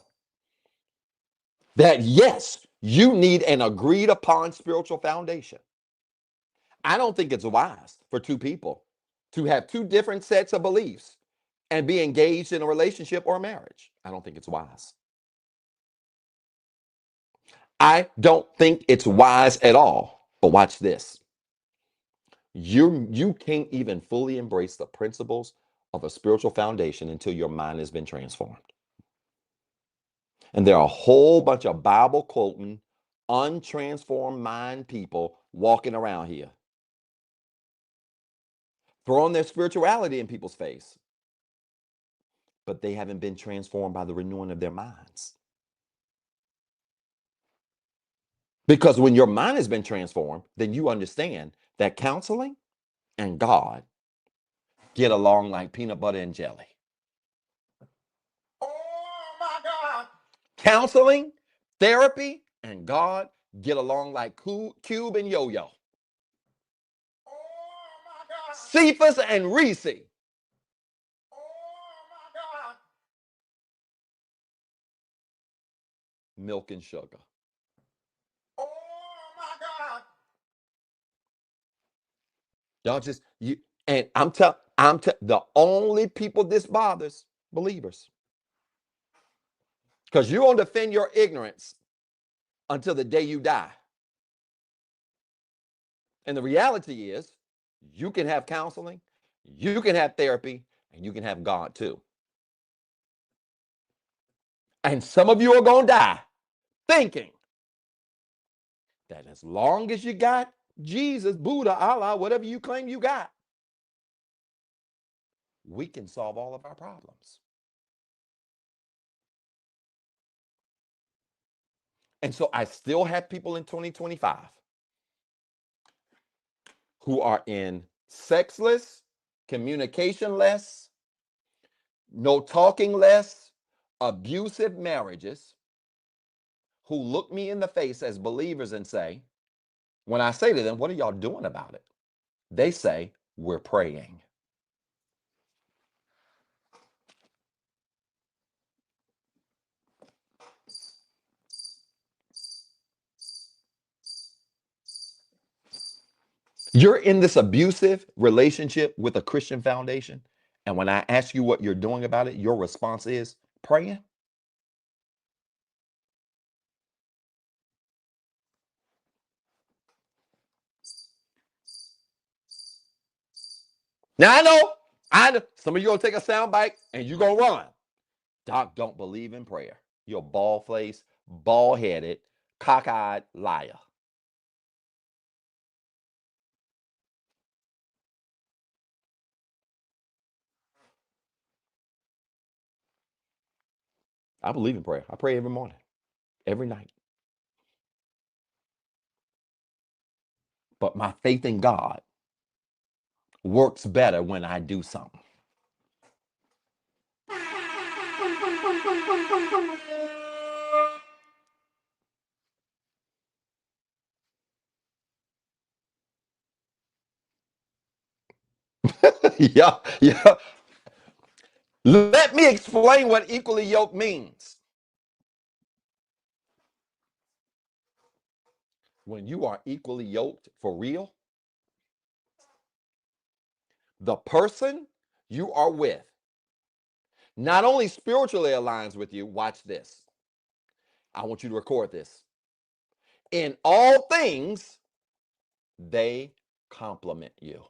That yes, you need an agreed upon spiritual foundation. I don't think it's wise for two people to have two different sets of beliefs and be engaged in a relationship or a marriage. I don't think it's wise. I don't think it's wise at all. But watch this. You can't even fully embrace the principles of a spiritual foundation until your mind has been transformed. And there are a whole bunch of Bible quoting, untransformed mind people walking around here, throwing their spirituality in people's face, but they haven't been transformed by the renewing of their minds. Because when your mind has been transformed, then you understand that counseling and God get along like peanut butter and jelly. Oh my God. Counseling, therapy, and God get along like Cube and Yo-Yo. Oh my God. Cephas and Reese. Oh my God. Milk and sugar. Oh my God. Y'all just you and I'm the only people this bothers, believers. Because you're gonna defend your ignorance until the day you die. And the reality is, you can have counseling, you can have therapy, and you can have God too. And some of you are gonna die thinking that as long as you got Jesus, Buddha, Allah, whatever you claim you got, we can solve all of our problems. And so I still have people in 2025 who are in sexless, communication less, no talking less, abusive marriages who look me in the face as believers and say, when I say to them, what are y'all doing about it? They say, we're praying. You're in this abusive relationship with a Christian foundation. And when I ask you what you're doing about it, your response is praying. Now I know some of you gonna take a sound bite and you gonna run. Doc don't believe in prayer. You're bald-faced, bald-headed, cockeyed liar. I believe in prayer. I pray every morning, every night. But my faith in God works better when I do something. Yeah, yeah. Let me explain what equally yoked means. When you are equally yoked for real, the person you are with not only spiritually aligns with you, watch this. I want you to record this. In all things, they complement you.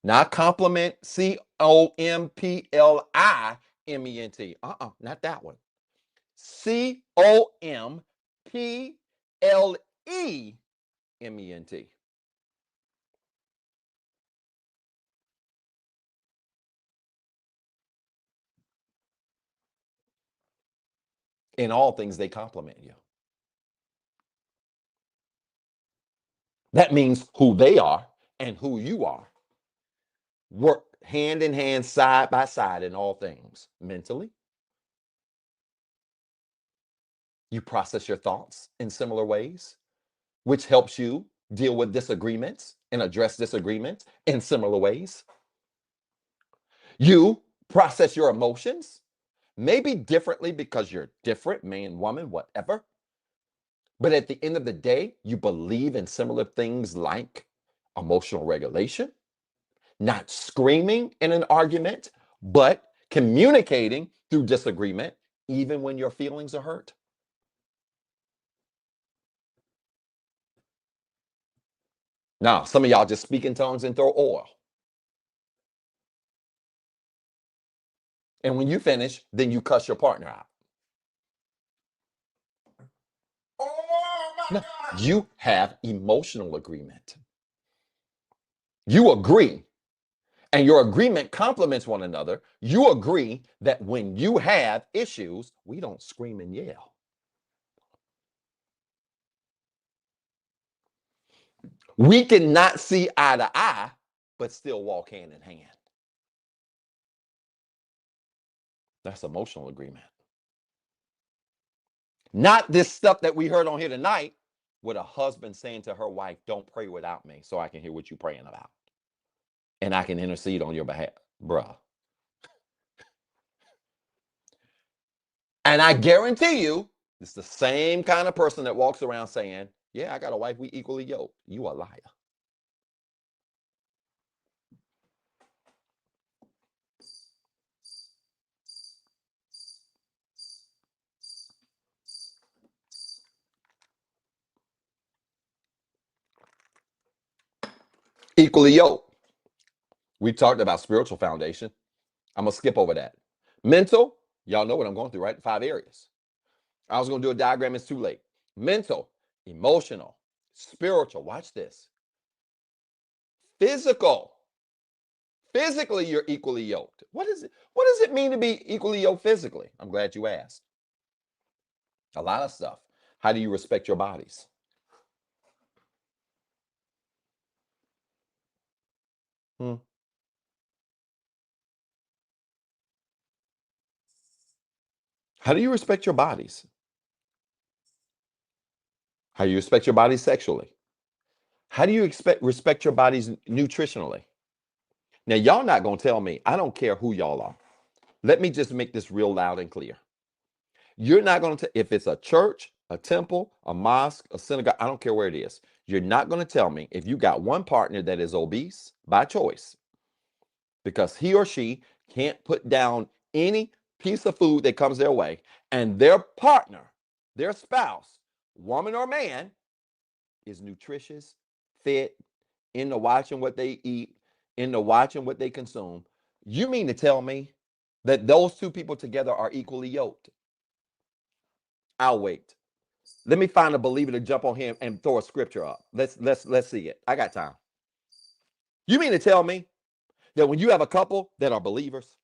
Not compliment, COMPLIMENT. Not that one. COMPLEMENT. In all things, they complement you. That means who they are and who you are work hand in hand, side by side in all things. Mentally, you process your thoughts in similar ways, which helps you deal with disagreements and address disagreements in similar ways. You process your emotions, maybe differently because you're different, man, woman, whatever. But at the end of the day, you believe in similar things like emotional regulation, not screaming in an argument, but communicating through disagreement, even when your feelings are hurt. Now, some of y'all just speak in tongues and throw oil. And when you finish, then you cuss your partner out. No, you have emotional agreement. You agree, and your agreement complements one another. You agree that when you have issues, we don't scream and yell. We cannot see eye to eye, but still walk hand in hand. That's emotional agreement. Not this stuff that we heard on here tonight with a husband saying to her wife, don't pray without me so I can hear what you're praying about. And I can intercede on your behalf. Bruh. And I guarantee you, it's the same kind of person that walks around saying, yeah, I got a wife, we equally yoked. You a liar. Equally yoked. We talked about spiritual foundation. I'm going to skip over that. Mental, y'all know what I'm going through, right? 5 areas. I was going to do a diagram, it's too late. Mental, emotional, spiritual. Watch this. Physical. Physically, you're equally yoked. What does it mean to be equally yoked physically? I'm glad you asked. A lot of stuff. How do you respect your bodies? Hmm. How do you respect your bodies? How do you respect your bodies sexually? How do you respect your bodies nutritionally? Now, y'all not going to tell me, I don't care who y'all are. Let me just make this real loud and clear. You're not going to, if it's a church, a temple, a mosque, a synagogue, I don't care where it is. You're not going to tell me if you got one partner that is obese by choice because he or she can't put down any piece of food that comes their way, and their partner, their spouse, woman or man, is nutritious, fit, into watching what they eat, into watching what they consume. You mean to tell me that those two people together are equally yoked? I'll wait. Let me find a believer to jump on him and throw a scripture up. Let's see it. I got time. You mean to tell me that when you have a couple that are believers,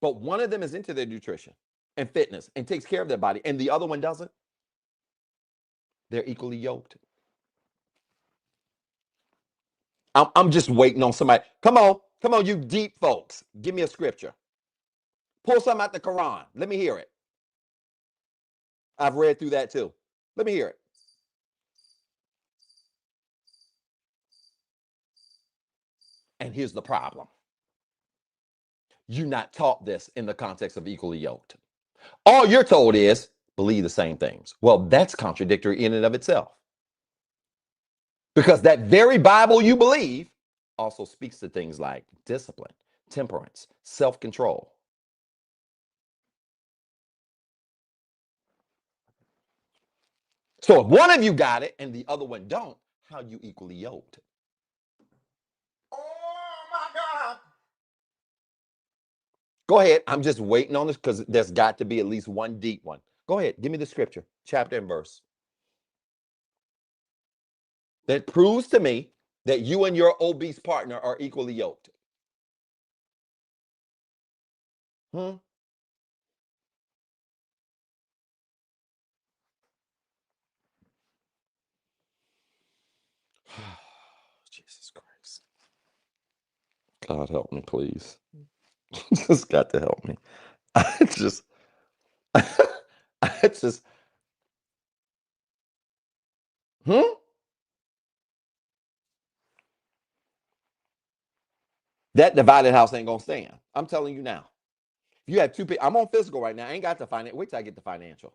but one of them is into their nutrition and fitness and takes care of their body, and the other one doesn't, they're equally yoked? I'm just waiting on somebody. Come on, you deep folks. Give me a scripture. Pull something out the Quran. Let me hear it. I've read through that too. Let me hear it. And here's the problem. You're not taught this in the context of equally yoked. All you're told is believe the same things. Well, that's contradictory in and of itself. Because that very Bible you believe also speaks to things like discipline, temperance, self-control. So if one of you got it and the other one don't, how you equally yoked? Oh my God. Go ahead. I'm just waiting on this because there's got to be at least one deep one. Go ahead. Give me the scripture, chapter and verse. That proves to me that you and your obese partner are equally yoked. Hmm? Jesus Christ. God help me, please. Just got to help me. I just, I just, hmm? That divided house ain't gonna stand. I'm telling you now. If you have two people, I'm on physical right now. I ain't got the finance. Wait till I get the financial.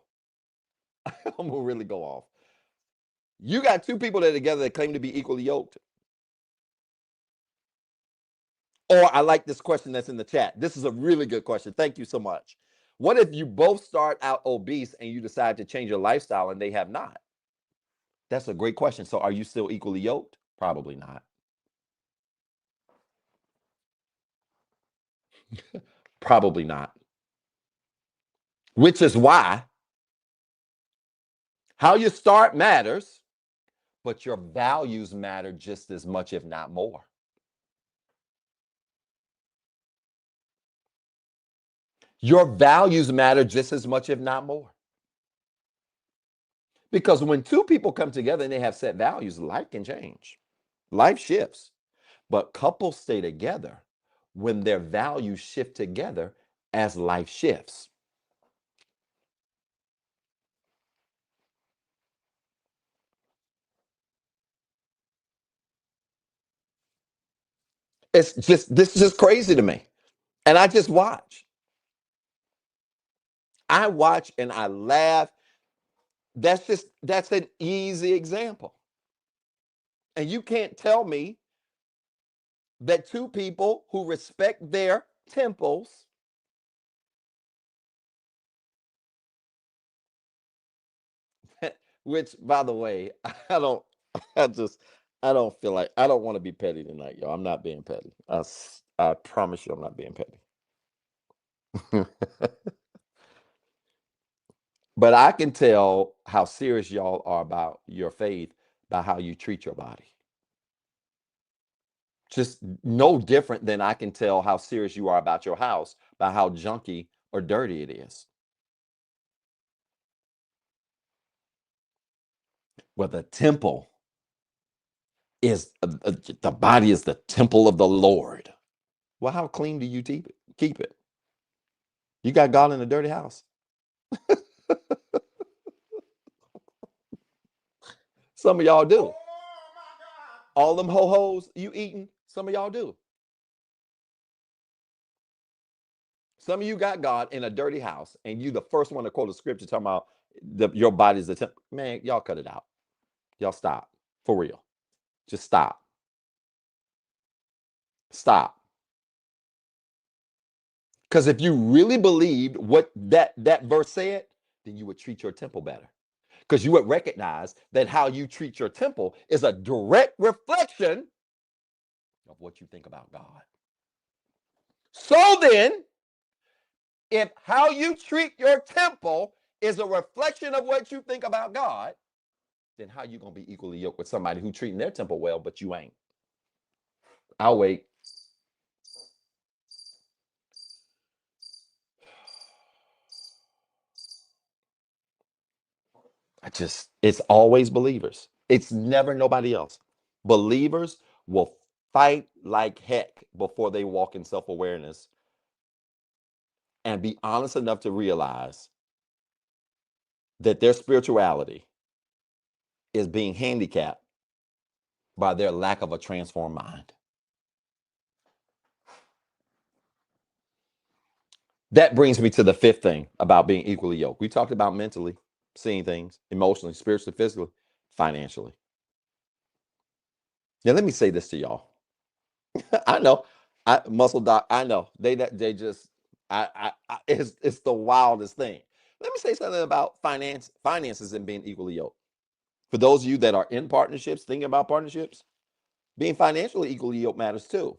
I'm gonna really go off. You got two people that are together that claim to be equally yoked. Or I like this question that's in the chat. This is a really good question. Thank you so much. What if you both start out obese and you decide to change your lifestyle and they have not? That's a great question. So are you still equally yoked? Probably not. Probably not. Which is why how you start matters, but your values matter just as much, if not more. Your values matter just as much, if not more. Because when two people come together and they have set values, life can change. Life shifts. But couples stay together when their values shift together as life shifts. This is just crazy to me. And I just watch. I watch and I laugh. That's an easy example. And you can't tell me that two people who respect their temples, which by the way, I don't, I just, I don't feel like, I don't want to be petty tonight, y'all. I'm not being petty. I promise you I'm not being petty. But I can tell how serious y'all are about your faith by how you treat your body. Just no different than I can tell how serious you are about your house by how junky or dirty it is. Well, the temple is the body is the temple of the Lord. Well, how clean do you keep it? Keep it. You got God in a dirty house. Some of y'all do. All them ho hos you eating, some of y'all do. Some of you got God in a dirty house, and you the first one to quote a scripture talking about your body's the temple. Man, y'all cut it out. Y'all stop. For real. Just stop. Stop. Because if you really believed what that verse said, then you would treat your temple better. Because you would recognize that how you treat your temple is a direct reflection of what you think about God. So then, if how you treat your temple is a reflection of what you think about God, then how you gonna be equally yoked with somebody who treating their temple well, but you ain't? I'll wait. It's always believers. It's never nobody else. Believers will fight like heck before they walk in self awareness and be honest enough to realize that their spirituality is being handicapped by their lack of a transformed mind. That brings me to the fifth thing about being equally yoked. We talked about mentally, seeing things, emotionally, spiritually, physically, financially. Now, let me say this to y'all. I know, muscle doc. I know they just. It's the wildest thing. Let me say something about finances and being equally yoked. For those of you that are in partnerships, thinking about partnerships, being financially equally yoked matters too.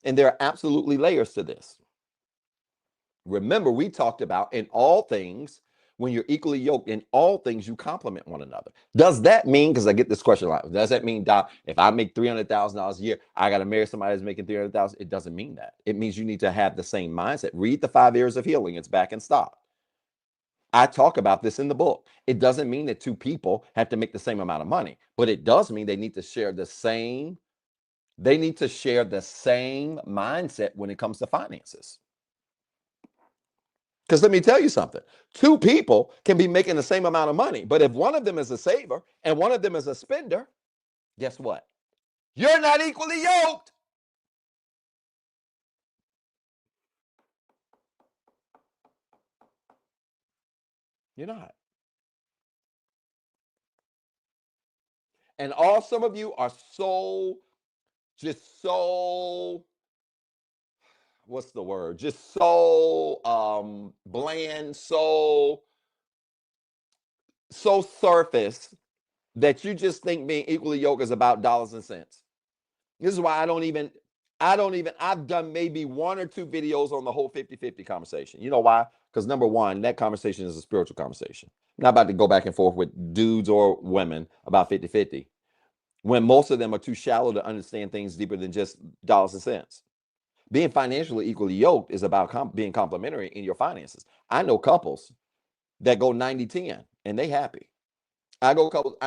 And there are absolutely layers to this. Remember, we talked about in all things, when you're equally yoked, in all things, you complement one another. Does that mean, because I get this question a lot, does that mean, Doc, if I make $300,000 a year, I got to marry somebody that's making $300,000? It doesn't mean that. It means you need to have the same mindset. Read the 5 areas of healing. It's back in stock. I talk about this in the book. It doesn't mean that two people have to make the same amount of money, but it does mean they need to share the same They need to share the same mindset when it comes to finances. Because let me tell you something. Two people can be making the same amount of money, but if one of them is a saver and one of them is a spender, guess what? You're not equally yoked. You're not. And all some of you are so, just so, what's the word? Just so bland, so surface that you just think being equally yoked is about dollars and cents. This is why I've done maybe one or two videos on the whole 50-50 conversation. You know why? Because number one, that conversation is a spiritual conversation. I'm not about to go back and forth with dudes or women about 50-50 when most of them are too shallow to understand things deeper than just dollars and cents. Being financially equally yoked is about being complementary in your finances. I know couples that go 90-10 and they happy. I know couples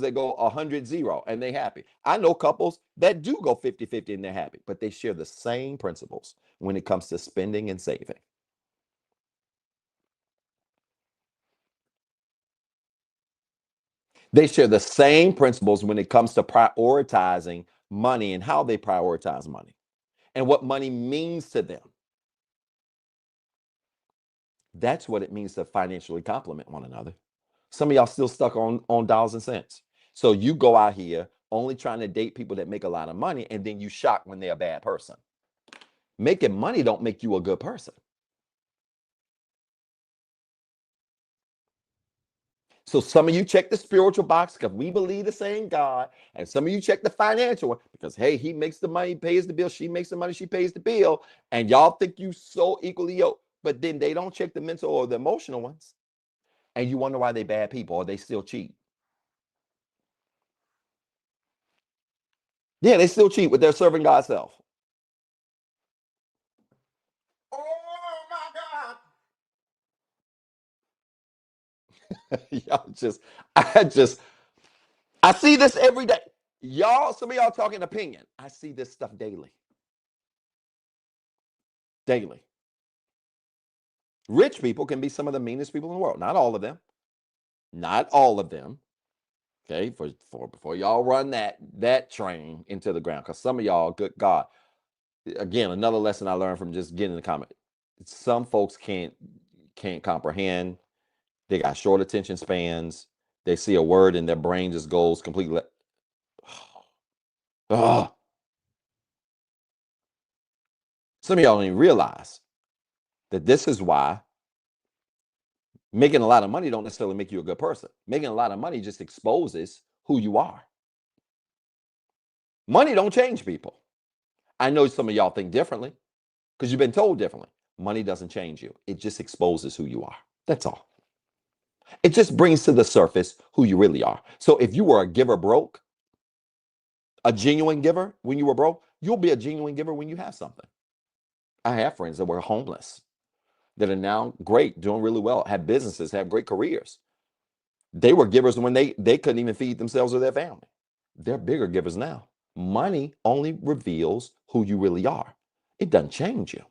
that go 100-0 and they happy. I know couples that do go 50-50 and they're happy, but they share the same principles when it comes to spending and saving. They share the same principles when it comes to prioritizing money and how they prioritize money and what money means to them. That's what it means to financially complement one another. Some of y'all still stuck on dollars and cents. So you go out here only trying to date people that make a lot of money, and then you shock when they're a bad person. Making money don't make you a good person. So some of you check the spiritual box because we believe the same God, and some of you check the financial one because hey, he makes the money, pays the bill, she makes the money, she pays the bill, and y'all think you so equally yoked, but then they don't check the mental or the emotional ones, and you wonder why they bad people or they still cheat. Yeah, they still cheat with their serving God's self. Oh my God. Y'all just, I just, I see this every day. Y'all, some of y'all talking opinion. I see this stuff daily. Daily. Rich people can be some of the meanest people in the world. Not all of them. Not all of them. Okay, for before y'all run that train into the ground, because some of y'all, good God, again, another lesson I learned from just getting in the comment. Some folks can't comprehend. They got short attention spans. They see a word and their brain just goes completely. Oh, some of y'all don't even realize that this is why making a lot of money don't necessarily make you a good person. Making a lot of money just exposes who you are. Money don't change people. I know some of y'all think differently because you've been told differently. Money doesn't change you. It just exposes who you are. That's all. It just brings to the surface who you really are. So if you were a giver broke, a genuine giver when you were broke, you'll be a genuine giver when you have something. I have friends that were homeless that are now great, doing really well, have businesses, have great careers. They were givers when they couldn't even feed themselves or their family. They're bigger givers now. Money only reveals who you really are. It doesn't change you.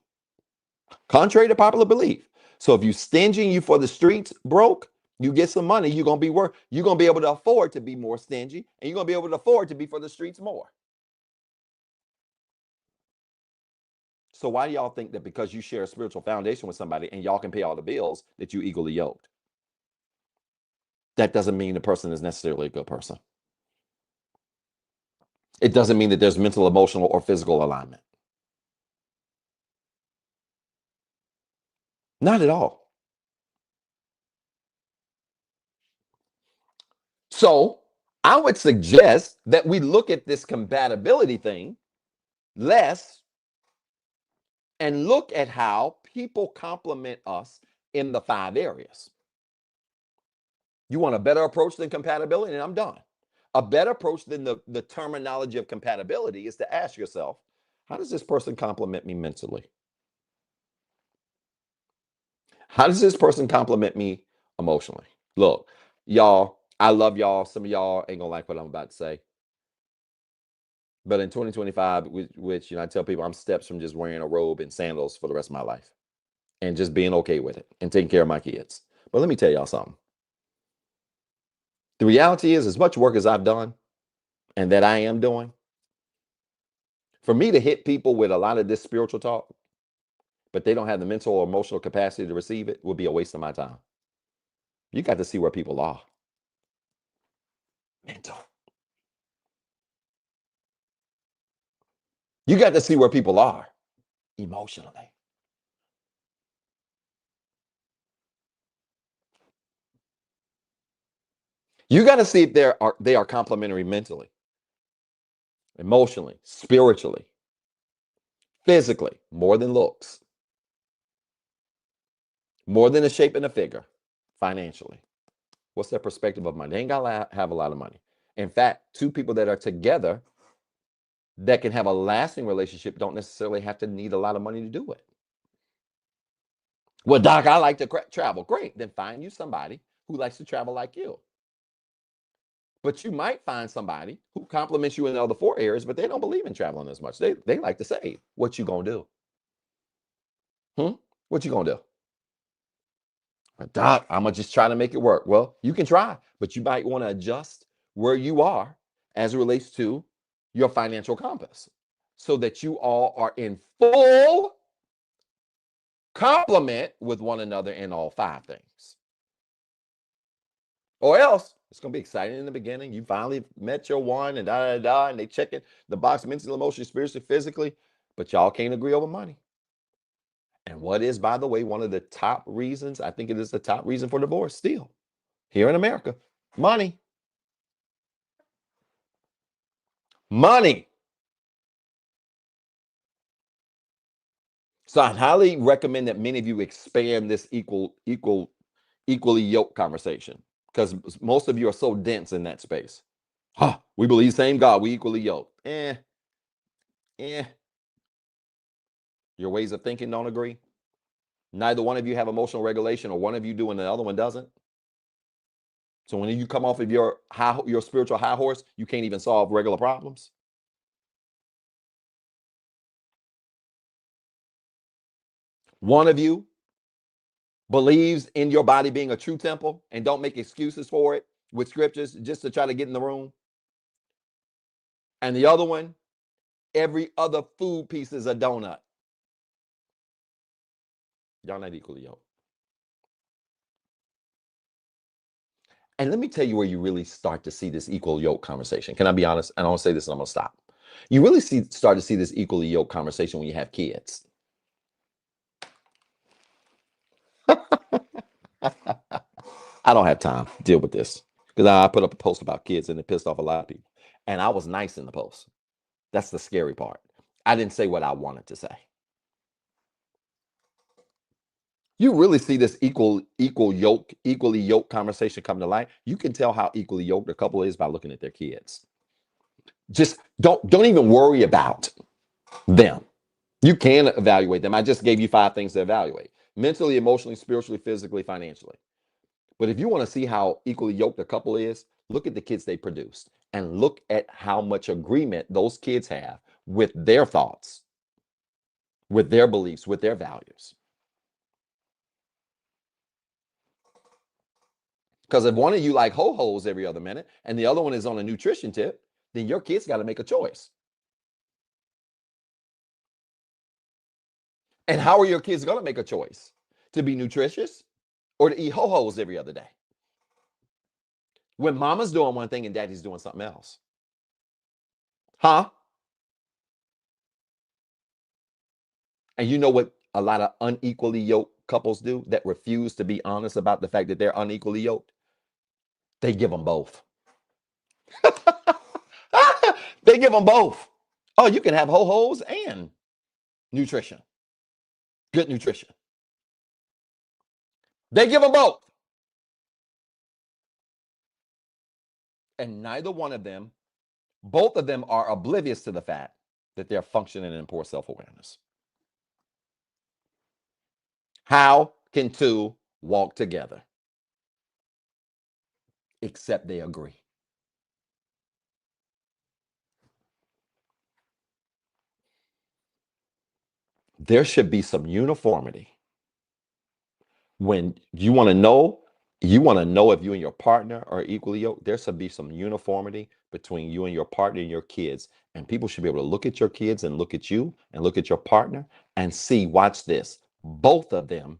Contrary to popular belief. So if you stingy and you for the streets broke, you get some money, you're gonna be able to afford to be more stingy, and you're gonna be able to afford to be for the streets more. So why do y'all think that because you share a spiritual foundation with somebody and y'all can pay all the bills that you equally yoked? That doesn't mean the person is necessarily a good person. It doesn't mean that there's mental, emotional, or physical alignment. Not at all. So I would suggest that we look at this compatibility thing less and look at how people complement us in the 5 areas. You want a better approach than compatibility? And I'm done. A better approach than the terminology of compatibility is to ask yourself, how does this person complement me mentally? How does this person compliment me emotionally? Look, y'all, I love y'all. Some of y'all ain't gonna like what I'm about to say. But in 2025, which I tell people I'm steps from just wearing a robe and sandals for the rest of my life and just being okay with it and taking care of my kids. But let me tell y'all something. The reality is, as much work as I've done and that I am doing, for me to hit people with a lot of this spiritual talk, but they don't have the mental or emotional capacity to receive it, would be a waste of my time. You got to see where people are. Mental. You got to see where people are emotionally. You got to see if they are complementary mentally, emotionally, spiritually, physically, more than looks, more than a shape and a figure, financially. What's their perspective of money? They ain't got to have a lot of money. In fact, two people that are together that can have a lasting relationship don't necessarily have to need a lot of money to do it. Well, Doc, I like to travel. Great. Then find you somebody who likes to travel like you. But you might find somebody who compliments you in the other four areas, but they don't believe in traveling as much. They like to save. What you gonna do? What you gonna do? Doc, I'm gonna just try to make it work. Well, you can try, but you might want to adjust where you are as it relates to your financial compass so that you all are in full complement with one another in all five things. Or else it's gonna be exciting in the beginning. You finally met your one and and they check it the box mentally, emotionally, spiritually, physically, but y'all can't agree over money. And what is, by the way, one of the top reasons? I think it is the top reason for divorce still here in America: money. Money. So I highly recommend that many of you expand this equally yoked conversation because most of you are so dense in that space. Huh, we believe same God, we equally yoked. Eh. Your ways of thinking don't agree. Neither one of you have emotional regulation, or one of you do and the other one doesn't. So when you come off of your spiritual high horse, you can't even solve regular problems. One of you believes in your body being a true temple and don't make excuses for it with scriptures just to try to get in the room. And the other one, every other food piece is a donut. Y'all not equally yoked. And let me tell you where you really start to see this equal yoke conversation. Can I be honest? And I'll say this and I'm going to stop. You really start to see this equally yoked conversation when you have kids. I don't have time to deal with this because I put up a post about kids and it pissed off a lot of people. And I was nice in the post. That's the scary part. I didn't say what I wanted to say. You really see this equally yoked conversation come to light. You can tell how equally yoked a couple is by looking at their kids. Just don't even worry about them. You can evaluate them. I just gave you 5 things to evaluate: mentally, emotionally, spiritually, physically, financially. But if you want to see how equally yoked a couple is, look at the kids they produced and look at how much agreement those kids have with their thoughts, with their beliefs, with their values. Because if one of you like ho-hos every other minute and the other one is on a nutrition tip, then your kids got to make a choice. And how are your kids going to make a choice? To be nutritious or to eat ho-hos every other day? When mama's doing one thing and daddy's doing something else. Huh? And you know what a lot of unequally yoked couples do that refuse to be honest about the fact that they're unequally yoked? They give them both. They give them both. Oh, you can have ho-hos and nutrition. Good nutrition. They give them both. And neither one of them, both of them are oblivious to the fact that they're functioning in poor self-awareness. How can two walk together except they agree? there should be some uniformity. When you want to know if you and your partner are equally yoked, there should be some uniformity between you and your partner and your kids. And people should be able to look at your kids and look at you and look at your partner and see, watch this, both of them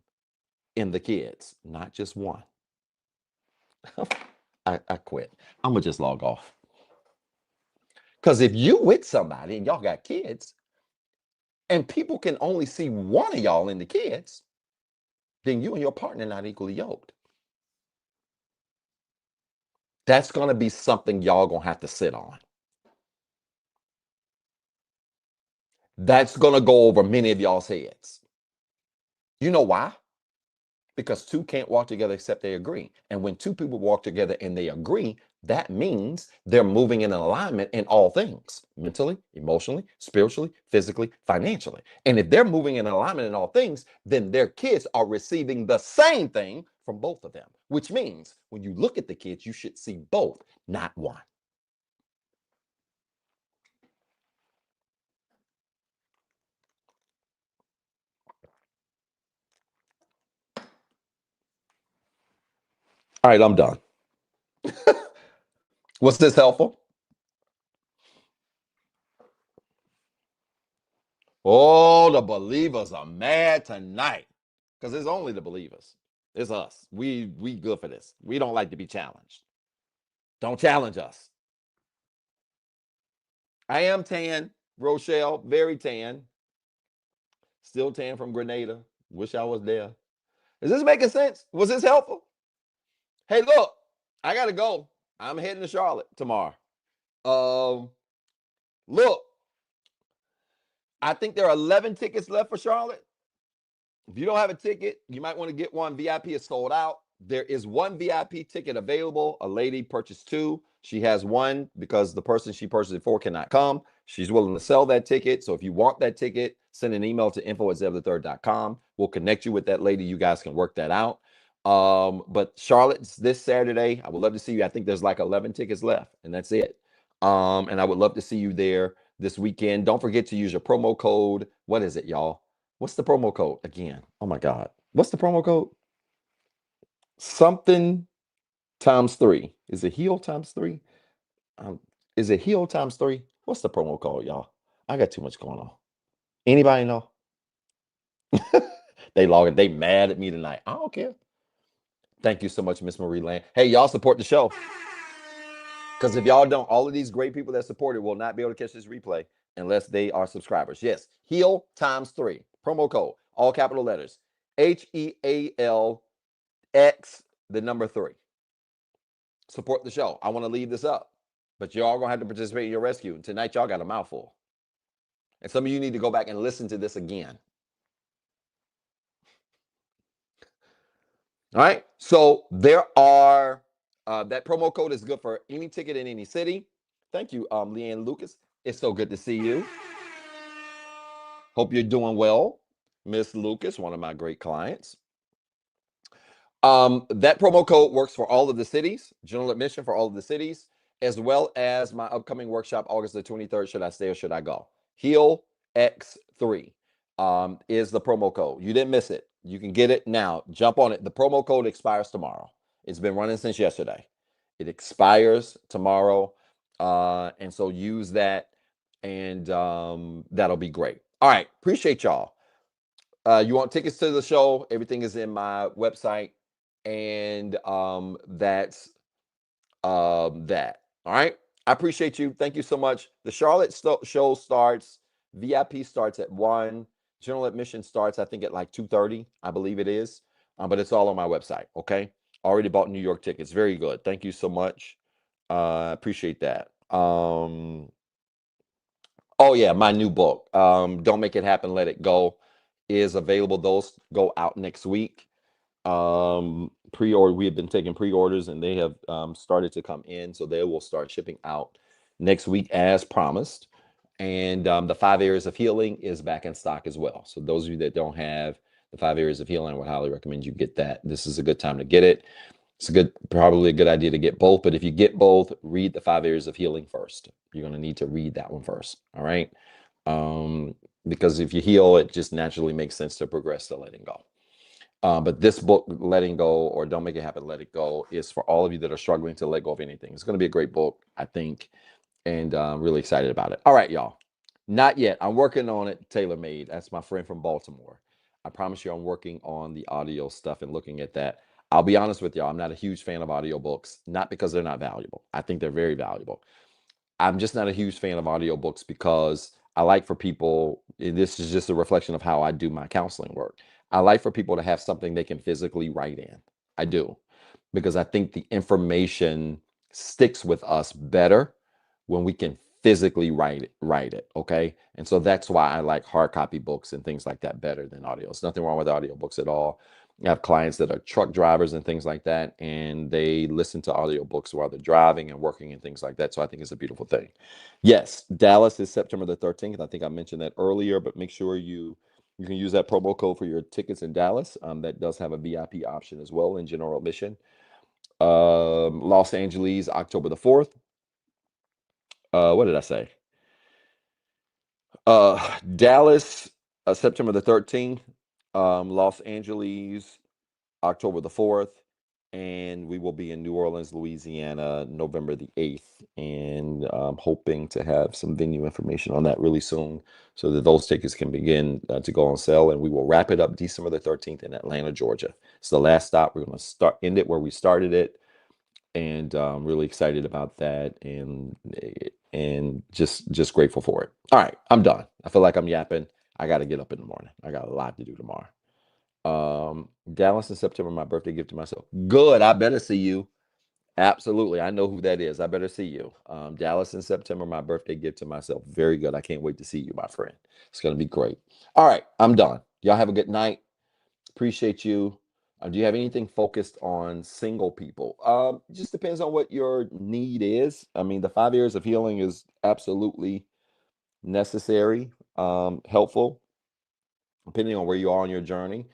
in the kids, not just one. I quit. I'm gonna just log off. Because if you with somebody and y'all got kids and people can only see one of y'all in the kids, then you and your partner not equally yoked. That's gonna be something y'all gonna have to sit on. That's gonna go over many of y'all's heads. You know why? Because two can't walk together except they agree. And when two people walk together and they agree, that means they're moving in alignment in all things, mentally, emotionally, spiritually, physically, financially. And if they're moving in alignment in all things, then their kids are receiving the same thing from both of them, which means when you look at the kids, you should see both, not one. All right, I'm done. Was this helpful? Oh, the believers are mad tonight because it's only the believers. It's us. We good for this. We don't like to be challenged. Don't challenge us. I am tan, Rochelle, very tan. Still tan from Grenada. Wish I was there. Is this making sense? Was this helpful? Hey, look, I gotta go. I'm heading to Charlotte tomorrow. Um, look, I think there are 11 tickets left for Charlotte. If you don't have a ticket, you might want to get one. VIP is sold out. There is one VIP ticket available. A lady purchased two. She has one because the person she purchased it for cannot come. She's willing to sell that ticket. So if you want that ticket, send an email to info@zevthethird.com. We'll connect you with that lady. You guys can work that out. But Charlotte's this Saturday. I would love to see you. I think there's like 11 tickets left, and that's it. And I would love to see you there this weekend. Don't forget to use your promo code. What is it, y'all? What's the promo code again? Oh my God. What's the promo code? Something times three. Is it heal times three? Um, is it heal times three? What's the promo code, y'all? I got too much going on. Anybody know? They log it. They mad at me tonight. I don't care. Thank you so much, Miss Marie Land. Hey, y'all support the show. Because if y'all don't, all of these great people that support it will not be able to catch this replay unless they are subscribers. Yes, heal times three. Promo code, all capital letters. HEALX, the number three. Support the show. I want to leave this up, but y'all gonna have to participate in your rescue. And tonight, y'all got a mouthful. And some of you need to go back and listen to this again. All right. So there are, that promo code is good for any ticket in any city. Thank you, Leanne Lucas. It's so good to see you. Hope you're doing well, Miss Lucas, one of my great clients. That promo code works for all of the cities, general admission for all of the cities, as well as my upcoming workshop, August the 23rd. Should I stay or should I go? Heal X3 is the promo code. You didn't miss it. You can get it now. Jump on it. The promo code expires tomorrow. It's been running since yesterday. It expires tomorrow. And so use that, and that'll be great. All right. Appreciate y'all. You want tickets to the show? Everything is in my website, and that's that. All right. I appreciate you. Thank you so much. The Charlotte show starts. VIP starts at 1. General admission starts, I think, at like 2:30. I believe it is. But it's all on my website. Okay. Already bought New York tickets. Very good. Thank you so much. Appreciate that. Oh yeah, my new book, Don't Make It Happen, Let It Go, is available. Those go out next week. We have been taking pre-orders, and they have started to come in, so they will start shipping out next week as promised. And the 5 areas of healing is back in stock as well. So those of you that don't have the 5 areas of healing, I would highly recommend you get that. This is a good time to get it. It's probably a good idea to get both, but if you get both, read the 5 areas of healing first. You're going to need to read that one first. All right. because if you heal, it just naturally makes sense to progress to letting go. But this book, Letting Go or Don't Make It Happen, Let It Go, is for all of you that are struggling to let go of anything. It's going to be a great book, I think, and I'm really excited about it. All right, y'all. Not yet. I'm working on it, tailor-made. That's my friend from Baltimore. I promise you I'm working on the audio stuff and looking at that. I'll be honest with y'all, I'm not a huge fan of audiobooks, not because they're not valuable. I think they're very valuable. I'm just not a huge fan of audiobooks because I like for people, and this is just a reflection of how I do my counseling work. I like for people to have something they can physically write in. I do, because I think the information sticks with us better when we can physically write it. Okay. And so that's why I like hard copy books and things like that better than audio. There's nothing wrong with audiobooks at all. I have clients that are truck drivers and things like that, and they listen to audiobooks while they're driving and working and things like that. So I think it's a beautiful thing. Yes, Dallas is September the 13th. I think I mentioned that earlier, but make sure you can use that promo code for your tickets in Dallas. That does have a VIP option as well in general admission. Los Angeles, October the 4th. What did I say? Dallas, September the 13th. Los Angeles, October the 4th, and we will be in New Orleans, Louisiana, November the 8th. And I'm hoping to have some venue information on that really soon so that those tickets can begin to go on sale. And we will wrap it up December the 13th in Atlanta, Georgia. It's the last stop. We're going to end it where we started it. And I'm really excited about that and just grateful for it. All right, I'm done. I feel like I'm yapping. I got to get up in the morning. I got a lot to do tomorrow. Dallas in September, my birthday gift to myself. Good. I better see you. Absolutely. I know who that is. I better see you. Dallas in September, my birthday gift to myself. Very good. I can't wait to see you, my friend. It's going to be great. All right. I'm done. Y'all have a good night. Appreciate you. Do you have anything focused on single people? Just depends on what your need is. I mean, the 5 years of healing is absolutely necessary, helpful depending on where you are on your journey.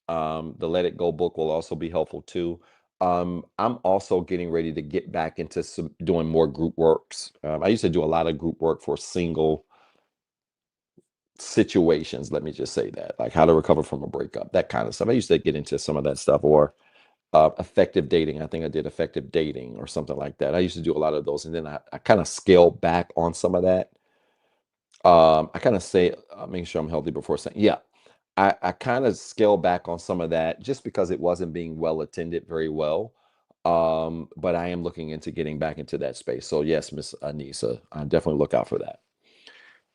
The Let It Go book will also be helpful too. I'm also getting ready to get back into doing more group works. I used to do a lot of group work for single situations. Let me just say that, like how to recover from a breakup, that kind of stuff. I used to get into some of that stuff, or effective dating. I think I did effective dating or something like that. I used to do a lot of those, and then I kind of scaled back on some of that. I kind of say, making sure I'm healthy before saying, yeah, I kind of scaled back on some of that just because it wasn't being well attended very well. But I am looking into getting back into that space. So yes, Miss Anissa, I definitely look out for that.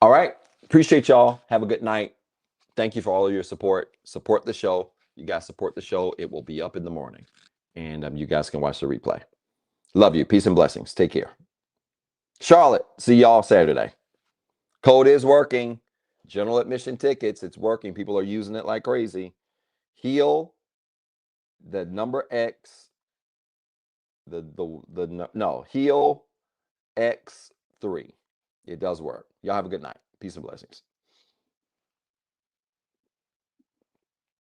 All right. Appreciate y'all. Have a good night. Thank you for all of your support. Support the show. You guys support the show. It will be up in the morning. And you guys can watch the replay. Love you. Peace and blessings. Take care. Charlotte, see y'all Saturday. Code is working. General admission tickets, it's working. People are using it like crazy. Heal, the number X, no, Heal X3. It does work. Y'all have a good night. Peace and blessings.